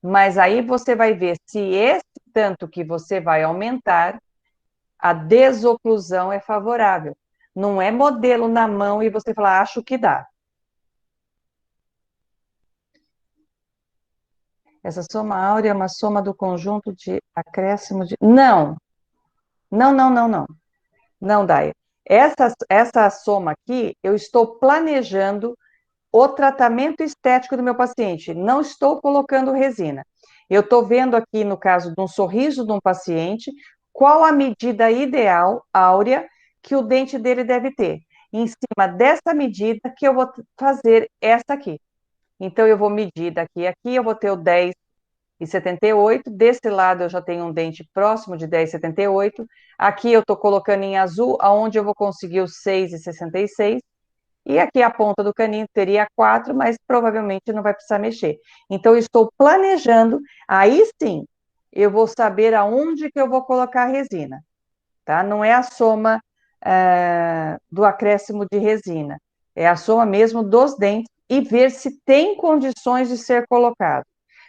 Mas aí você vai ver se esse tanto que você vai aumentar a desoclusão é favorável. Não é modelo na mão e você falar, acho que dá. Essa soma áurea é uma soma do conjunto de acréscimo de... Não, não, não, não, não. Não, Dai. Essa soma aqui, eu estou planejando o tratamento estético do meu paciente. Não estou colocando resina. Eu estou vendo aqui, no caso de um sorriso de um paciente, qual a medida ideal, áurea, que o dente dele deve ter. Em cima dessa medida que eu vou fazer essa aqui. Então, eu vou medir daqui a aqui, eu vou ter o 10,78. Desse lado, eu já tenho um dente próximo de 10,78. Aqui, eu estou colocando em azul, aonde eu vou conseguir os 6,66. E aqui a ponta do canino teria 4, mas provavelmente não vai precisar mexer. Então, eu estou planejando, aí sim, eu vou saber aonde que eu vou colocar a resina, tá? Não é a soma do acréscimo de resina, é a soma mesmo dos dentes e ver se tem condições de ser colocado.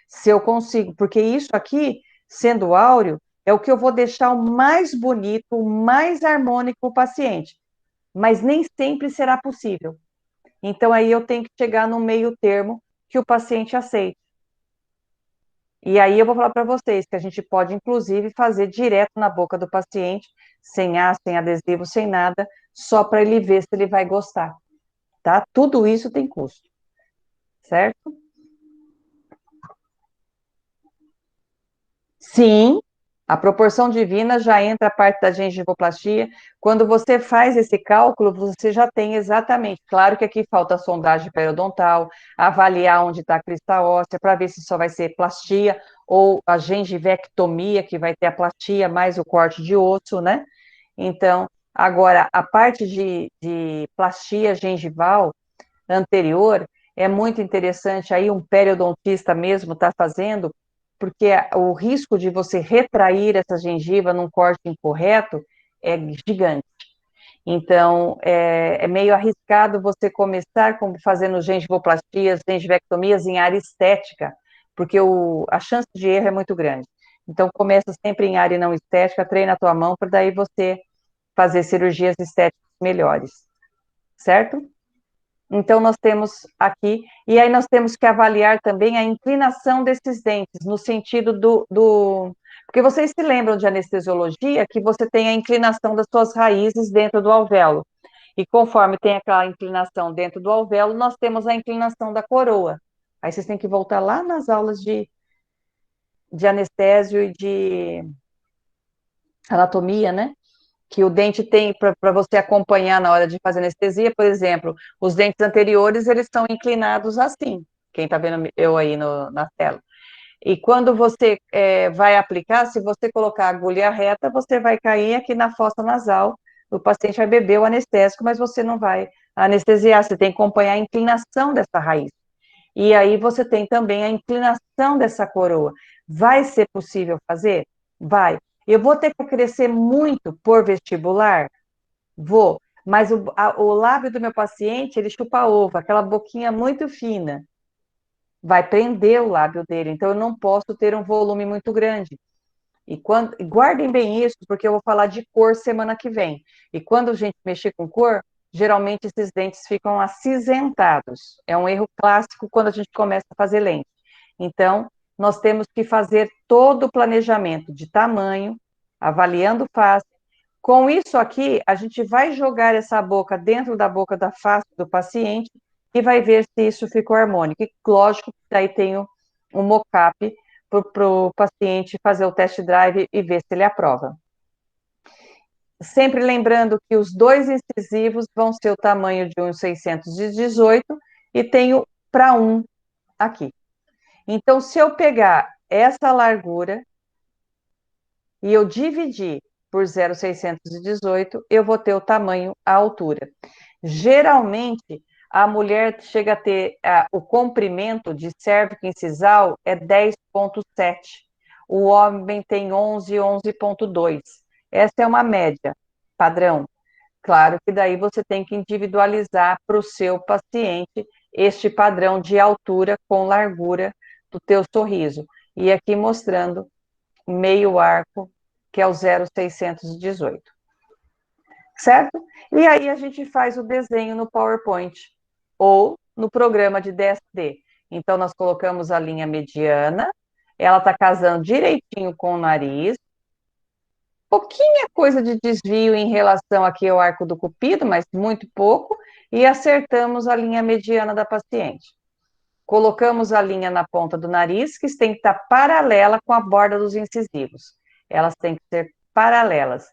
Se eu consigo, porque isso aqui, sendo áureo, é o que eu vou deixar o mais bonito, o mais harmônico para o paciente, mas nem sempre será possível. Então, aí eu tenho que chegar no meio termo que o paciente aceite. E aí eu vou falar para vocês que a gente pode, inclusive, fazer direto na boca do paciente, sem ar, sem adesivo, sem nada, só para ele ver se ele vai gostar, tá? Tudo isso tem custo, certo? Sim, a proporção divina já entra a parte da gengivoplastia. Quando você faz esse cálculo, você já tem exatamente. Claro que aqui falta a sondagem periodontal, avaliar onde está a crista óssea, para ver se só vai ser plastia ou a gengivectomia, que vai ter a plastia mais o corte de osso, né? Então, agora, a parte de plastia gengival anterior é muito interessante. Aí, um periodontista mesmo está fazendo, porque o risco de você retrair essa gengiva num corte incorreto é gigante. Então, é meio arriscado você começar fazendo gengivoplastias, gengivectomias em área estética, porque a chance de erro é muito grande. Então, começa sempre em área não estética, treina a tua mão, para daí você fazer cirurgias estéticas melhores, certo? Então, nós temos aqui, e aí nós temos que avaliar também a inclinação desses dentes, no sentido porque vocês se lembram de anestesiologia, que você tem a inclinação das suas raízes dentro do alvéolo, e conforme tem aquela inclinação dentro do alvéolo, nós temos a inclinação da coroa. Aí vocês têm que voltar lá nas aulas de anestésio e de anatomia, né? Que o dente tem para você acompanhar na hora de fazer anestesia, por exemplo, os dentes anteriores, eles estão inclinados assim, quem está vendo eu aí na tela. E quando você vai aplicar, se você colocar a agulha reta, você vai cair aqui na fossa nasal, o paciente vai beber o anestésico, mas você não vai anestesiar, você tem que acompanhar a inclinação dessa raiz. E aí você tem também a inclinação dessa coroa. Vai ser possível fazer? Vai. Eu vou ter que crescer muito por vestibular? Vou. Mas o lábio do meu paciente, ele chupa ovo, aquela boquinha muito fina. Vai prender o lábio dele, então eu não posso ter um volume muito grande. E guardem bem isso, porque eu vou falar de cor semana que vem. E quando a gente mexer com cor, geralmente esses dentes ficam acinzentados. É um erro clássico quando a gente começa a fazer lente. Então, nós temos que fazer todo o planejamento de tamanho, avaliando face. Com isso aqui, a gente vai jogar essa boca dentro da boca da face do paciente e vai ver se isso ficou harmônico. E lógico que daí tem um mock-up para o paciente fazer o test drive e ver se ele aprova. Sempre lembrando que os dois incisivos vão ser o tamanho de um 618 e tenho para um aqui. Então, se eu pegar essa largura e eu dividir por 0,618, eu vou ter o tamanho, a altura. Geralmente, a mulher chega a ter o comprimento de cérvico incisal é 10,7. O homem tem 11, 11,2. Essa é uma média padrão. Claro que daí você tem que individualizar para o seu paciente este padrão de altura com largura do teu sorriso. E aqui mostrando meio arco que é o 0,618. Certo? E aí a gente faz o desenho no PowerPoint ou no programa de DSD. Então, nós colocamos a linha mediana, ela está casando direitinho com o nariz, pouquinha coisa de desvio em relação aqui ao arco do cupido, mas muito pouco, e acertamos a linha mediana da paciente. Colocamos a linha na ponta do nariz, que tem que estar paralela com a borda dos incisivos. Elas têm que ser paralelas.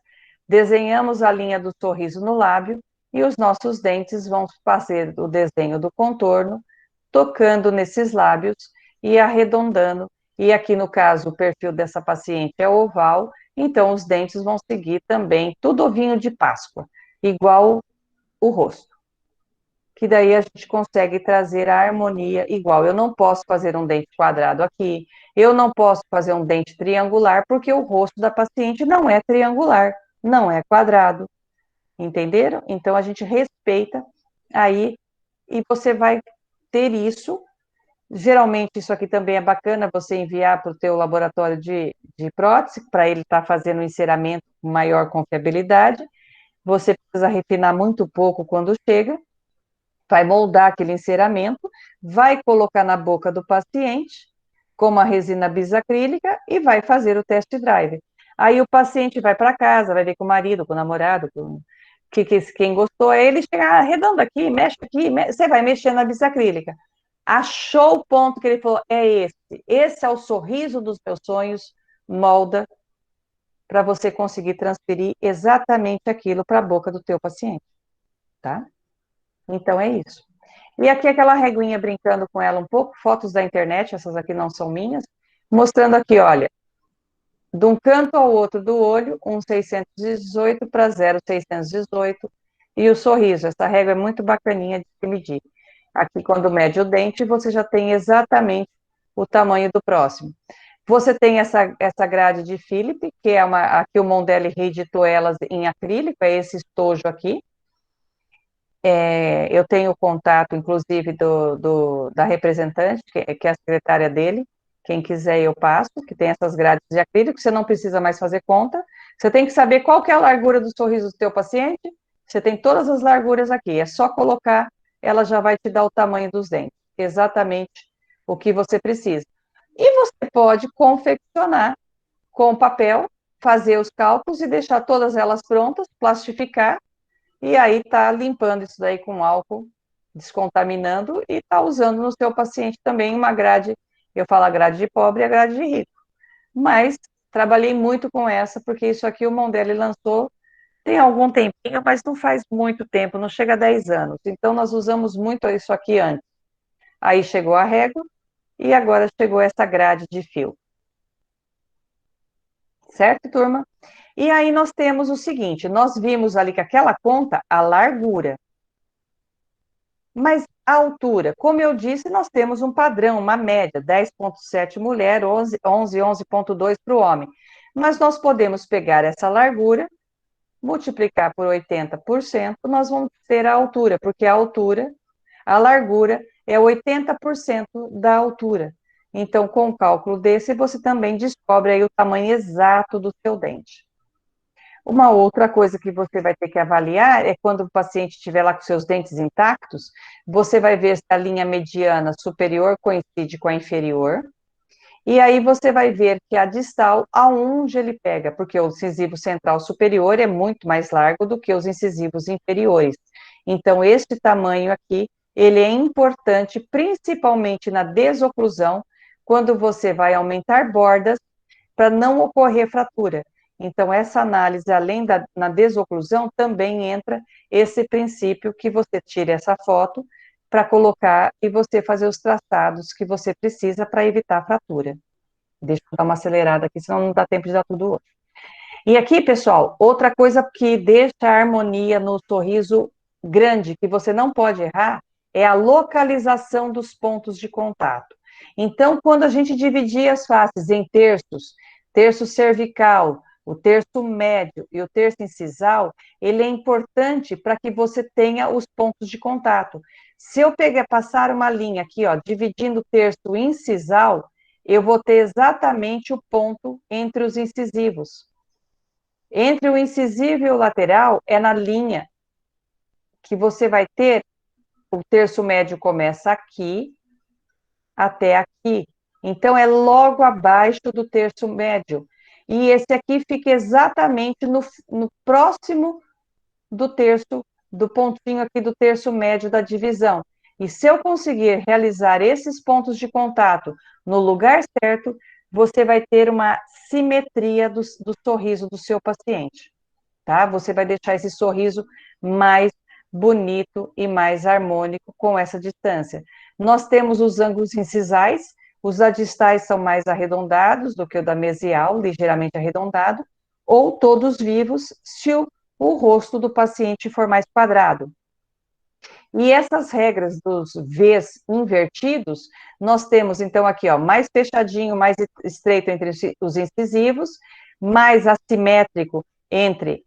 Desenhamos a linha do sorriso no lábio e os nossos dentes vão fazer o desenho do contorno, tocando nesses lábios e arredondando. E aqui, no caso, o perfil dessa paciente é oval, então os dentes vão seguir também, tudo ovinho de Páscoa, igual o rosto. Que daí a gente consegue trazer a harmonia igual. Eu não posso fazer um dente quadrado aqui, eu não posso fazer um dente triangular, porque o rosto da paciente não é triangular, não é quadrado, entenderam? Então a gente respeita aí, e você vai ter isso. Geralmente isso aqui também é bacana você enviar para o teu laboratório de prótese, para ele estar fazendo o enceramento com maior confiabilidade. Você precisa refinar muito pouco quando chega, vai moldar aquele enceramento, vai colocar na boca do paciente com uma resina bisacrílica e vai fazer o test drive. Aí o paciente vai para casa, vai ver com o marido, com o namorado, com quem gostou, aí ele chega, arredonda aqui, mexe aqui, você vai mexendo na bisacrílica. Achou o ponto que ele falou, é esse é o sorriso dos meus sonhos, molda para você conseguir transferir exatamente aquilo para a boca do teu paciente, tá? Então é isso. E aqui aquela reguinha brincando com ela um pouco, fotos da internet, essas aqui não são minhas, mostrando aqui, olha, de um canto ao outro do olho, um 618 para 0,618, e o sorriso, essa régua é muito bacaninha de se medir. Aqui, quando mede o dente, você já tem exatamente o tamanho do próximo. Você tem essa grade de Philips, que é aqui o Mondelli reeditou elas em acrílico, é esse estojo aqui. Eu tenho o contato, inclusive, da representante, que é a secretária dele. Quem quiser, eu passo, que tem essas grades de acrílico, você não precisa mais fazer conta. Você tem que saber qual que é a largura do sorriso do teu paciente. Você tem todas as larguras aqui, é só colocar, ela já vai te dar o tamanho dos dentes, exatamente o que você precisa. E você pode confeccionar com papel, fazer os cálculos e deixar todas elas prontas, plastificar, e aí tá limpando isso daí com álcool, descontaminando, e tá usando no seu paciente também uma grade, eu falo a grade de pobre e a grade de rico. Mas trabalhei muito com essa, porque isso aqui o Mondelli lançou tem algum tempinho, mas não faz muito tempo, não chega a 10 anos. Então nós usamos muito isso aqui antes. Aí chegou a régua, e agora chegou essa grade de fio. Certo, turma? E aí nós temos o seguinte, nós vimos ali que aquela conta, a largura. Mas a altura, como eu disse, nós temos um padrão, uma média, 10,7 mulher, 11,2 para o homem. Mas nós podemos pegar essa largura, multiplicar por 80%, nós vamos ter a altura, porque a largura é 80% da altura. Então, com o cálculo desse, você também descobre aí o tamanho exato do seu dente. Uma outra coisa que você vai ter que avaliar é quando o paciente estiver lá com seus dentes intactos, você vai ver se a linha mediana superior coincide com a inferior, e aí você vai ver que a distal, aonde ele pega, porque o incisivo central superior é muito mais largo do que os incisivos inferiores. Então, este tamanho aqui, ele é importante, principalmente na desoclusão, quando você vai aumentar bordas, para não ocorrer fratura. Então, essa análise, além na desoclusão, também entra esse princípio que você tire essa foto para colocar e você fazer os traçados que você precisa para evitar fratura. Deixa eu dar uma acelerada aqui, senão não dá tempo de dar tudo hoje. E aqui, pessoal, outra coisa que deixa a harmonia no sorriso grande, que você não pode errar, é a localização dos pontos de contato. Então, quando a gente dividir as faces em terços, terço cervical, o terço médio e o terço incisal, ele é importante para que você tenha os pontos de contato. Se eu passar uma linha aqui, ó, dividindo o terço incisal, eu vou ter exatamente o ponto entre os incisivos. Entre o incisivo e o lateral é na linha que você vai ter, o terço médio começa aqui até aqui. Então, é logo abaixo do terço médio. E esse aqui fica exatamente no próximo do terço, do pontinho aqui do terço médio da divisão. E se eu conseguir realizar esses pontos de contato no lugar certo, você vai ter uma simetria do sorriso do seu paciente, tá? Você vai deixar esse sorriso mais bonito e mais harmônico com essa distância. Nós temos os ângulos incisais, os adistais são mais arredondados do que o da mesial, ligeiramente arredondado, ou todos vivos, se o rosto do paciente for mais quadrado. E essas regras dos Vs invertidos, nós temos, então, aqui, ó, mais fechadinho, mais estreito entre os incisivos, mais assimétrico entre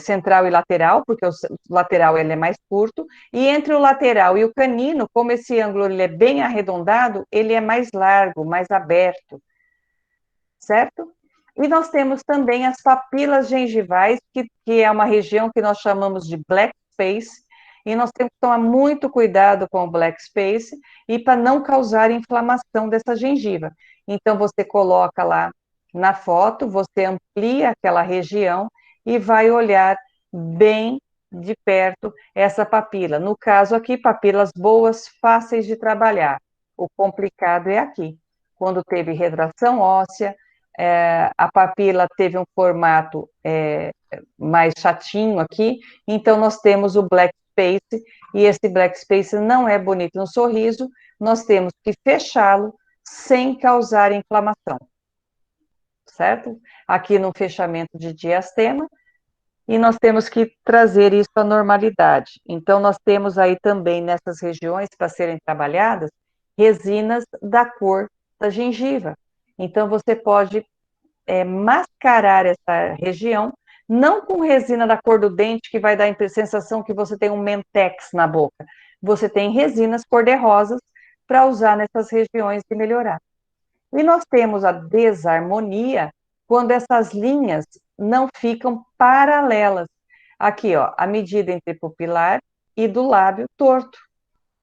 central e lateral, porque o lateral ele é mais curto, e entre o lateral e o canino, como esse ângulo ele é bem arredondado, ele é mais largo, mais aberto, certo? E nós temos também as papilas gengivais, que é uma região que nós chamamos de black space, e nós temos que tomar muito cuidado com o black space, e para não causar inflamação dessa gengiva. Então, você coloca lá na foto, você amplia aquela região e vai olhar bem de perto essa papila. No caso aqui, papilas boas, fáceis de trabalhar. O complicado é aqui. Quando teve retração óssea, a papila teve um formato mais chatinho aqui, então nós temos o black space, e esse black space não é bonito no sorriso, nós temos que fechá-lo sem causar inflamação, certo? Aqui no fechamento de diastema, e nós temos que trazer isso à normalidade. Então, nós temos aí também nessas regiões para serem trabalhadas, resinas da cor da gengiva. Então, você pode mascarar essa região, não com resina da cor do dente, que vai dar a sensação que você tem um mentex na boca. Você tem resinas cor-de-rosas para usar nessas regiões e melhorar. E nós temos a desarmonia quando essas linhas não ficam paralelas. Aqui, ó, a medida entre pupilar e do lábio torto,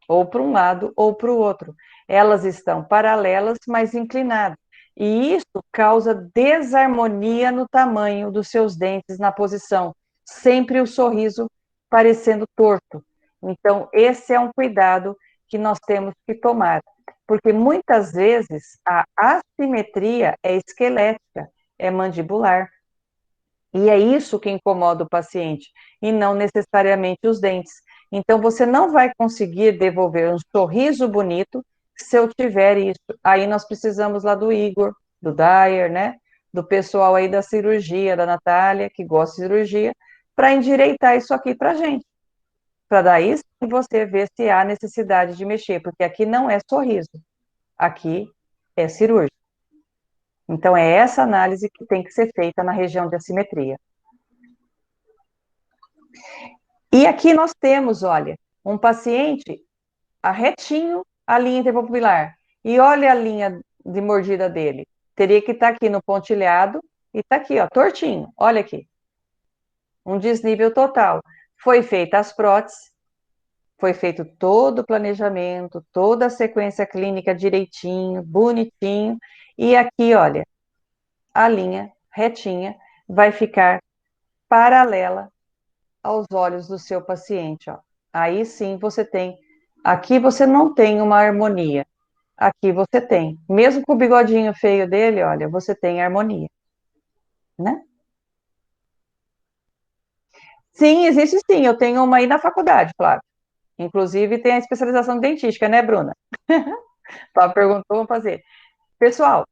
ou para um lado ou para o outro. Elas estão paralelas, mas inclinadas. E isso causa desarmonia no tamanho dos seus dentes na posição, sempre o sorriso parecendo torto. Então, esse é um cuidado que nós temos que tomar, porque muitas vezes a assimetria é esquelética, é mandibular. E é isso que incomoda o paciente, e não necessariamente os dentes. Então, você não vai conseguir devolver um sorriso bonito se eu tiver isso. Aí nós precisamos lá do Igor, do Dyer, né? Do pessoal aí da cirurgia, da Natália, que gosta de cirurgia, para endireitar isso aqui para a gente. Para daí você ver se há necessidade de mexer, porque aqui não é sorriso, aqui é cirúrgico. Então, é essa análise que tem que ser feita na região de assimetria. E aqui nós temos, olha, um paciente retinho a linha interpupilar. E olha a linha de mordida dele. Teria que estar aqui no pontilhado e está aqui, ó, tortinho. Olha aqui. Um desnível total. Foi feita as próteses, foi feito todo o planejamento, toda a sequência clínica direitinho, bonitinho. E aqui, olha, a linha retinha vai ficar paralela aos olhos do seu paciente, ó. Aí sim você tem. Aqui você não tem uma harmonia. Aqui você tem. Mesmo com o bigodinho feio dele, olha, você tem harmonia, né? Sim, existe sim. Eu tenho uma aí na faculdade, claro. Inclusive tem a especialização em dentística, né, Bruna? Só perguntou, vamos fazer. Pessoal,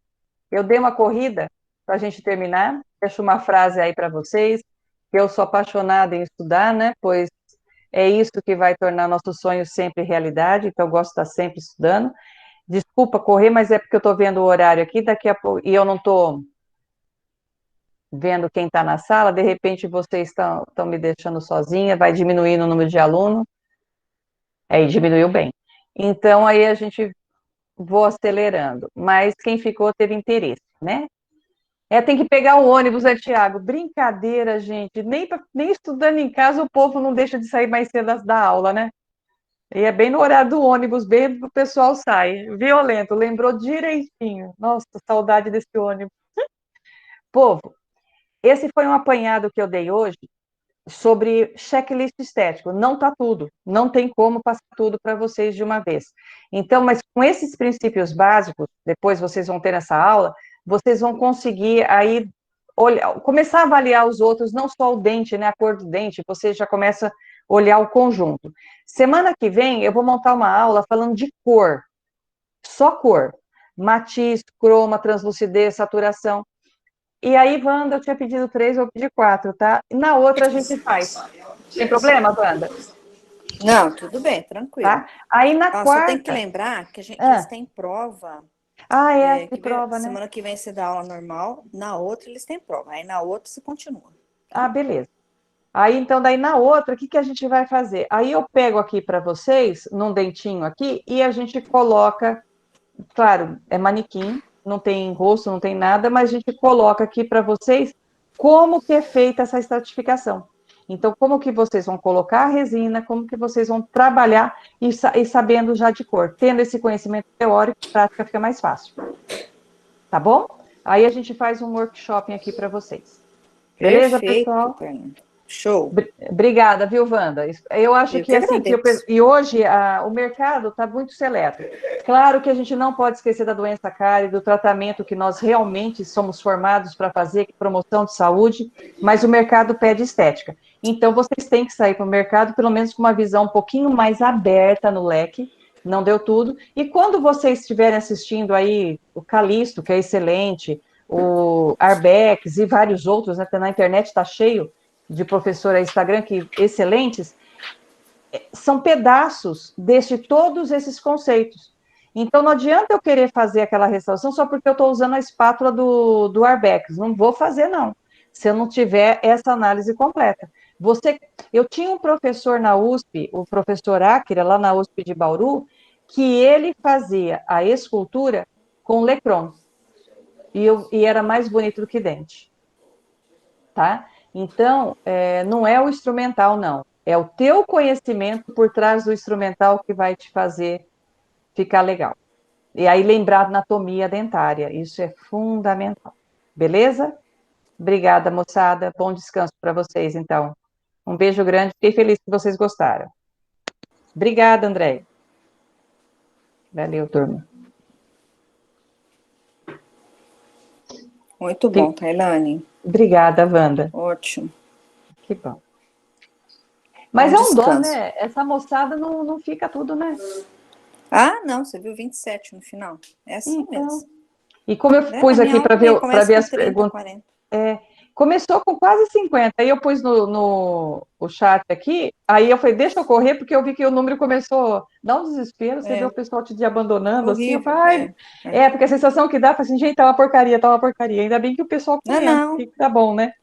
eu dei uma corrida para a gente terminar. Deixo uma frase aí para vocês, que eu sou apaixonada em estudar, né? Pois é isso que vai tornar nosso sonho sempre realidade, então eu gosto de estar sempre estudando. Desculpa correr, mas é porque eu estou vendo o horário aqui, daqui a pouco, e eu não estou vendo quem está na sala, de repente vocês estão me deixando sozinha, vai diminuindo o número de alunos, aí diminuiu bem. Então, aí a gente vou acelerando, mas quem ficou teve interesse, né? Tem que pegar o ônibus, né, Tiago? Brincadeira, gente. Nem estudando em casa o povo não deixa de sair mais cedo da aula, né? E é bem no horário do ônibus, bem o pessoal sai. Violento, lembrou direitinho. Nossa, saudade desse ônibus. Povo, esse foi um apanhado que eu dei hoje sobre checklist estético. Não está tudo, não tem como passar tudo para vocês de uma vez. Então, mas com esses princípios básicos, depois vocês vão ter essa aula, vocês vão conseguir aí olhar, começar a avaliar os outros, não só o dente, né, a cor do dente, você já começa a olhar o conjunto. Semana que vem eu vou montar uma aula falando de cor, só cor. Matiz, croma, translucidez, saturação. E aí, Wanda, eu tinha pedido 3, eu vou pedir 4, tá? E na outra a gente faz. Tem problema, Wanda? Não, tudo bem, tranquilo. Tá? Aí na Só tem que quarta. lembrar que eles Ah, têm prova. de prova, né? Semana que vem você dá aula normal, na outra eles têm prova. Aí na outra você continua, tá? Beleza. Aí, então, daí na outra, o que que a gente vai fazer? Aí eu pego aqui para vocês, num dentinho aqui, e a gente coloca, claro, é manequim, não tem rosto, não tem nada, mas a gente coloca aqui para vocês como que é feita essa estratificação. Então, como que vocês vão colocar a resina, como que vocês vão trabalhar e sabendo já de cor. Tendo esse conhecimento teórico, a prática fica mais fácil. Tá bom? Aí a gente faz um workshop aqui para vocês. Beleza, Perfeito, pessoal? Carlinhos. Show. Obrigada, viu, Wanda? Eu acho Eu que que assim, agradeço. e hoje o mercado está muito seleto. Claro que a gente não pode esquecer da doença cárie, do tratamento que nós realmente somos formados para fazer, que é promoção de saúde, mas o mercado pede estética. Então, vocês têm que sair para o mercado, pelo menos com uma visão um pouquinho mais aberta no leque, não deu tudo. E quando vocês estiverem assistindo aí o Calisto, que é excelente, o Arbex e vários outros, né? Na internet está cheio de professora Instagram, que excelentes, são pedaços de todos esses conceitos. Então, não adianta eu querer fazer aquela restauração só porque eu estou usando a espátula do Arbex. Não vou fazer, não, se eu não tiver essa análise completa. Eu tinha um professor na USP, o professor Akira, lá na USP de Bauru, que ele fazia a escultura com lecron. E era mais bonito do que dente. Tá? Então, não é o instrumental, não. É o teu conhecimento por trás do instrumental que vai te fazer ficar legal. E aí, lembrar a anatomia dentária, isso é fundamental. Beleza? Obrigada, moçada. Bom descanso para vocês, então. Um beijo grande. Fiquei feliz que vocês gostaram. Obrigada, André. Valeu, turma. Muito bom, Tailane. Obrigada, Wanda. Ótimo. Que bom. Bom Mas é um dom, descanso. né? Essa moçada não fica tudo, né? Ah, não, você viu 27 no final. É assim Então. mesmo. E como eu Né? pus Na minha aqui aula para também, ver começa com as 30, perguntas. 40. Começou com quase 50. Aí eu pus no o chat aqui, aí eu falei, deixa eu correr, porque eu vi que o número começou a dar um desespero, você vê o pessoal te abandonando, assim, eu Horrível, falei, porque a sensação que dá, foi assim, gente, tá uma porcaria. Ainda bem que o pessoal Não, comenta, que não. tá bom, né?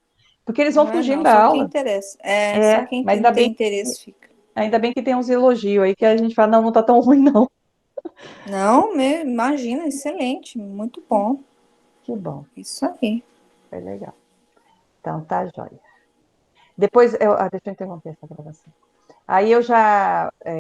Porque eles vão Não é fugindo não. da Só quem aula. interessa. Só quem Mas tem interesse fica. ainda bem que tem uns elogios aí, que a gente fala, não tá tão ruim, não. Não, imagina, excelente. Muito bom. Que bom, Isso aí. foi legal. Então, tá jóia. Depois, deixa eu interromper essa gravação. Aí eu já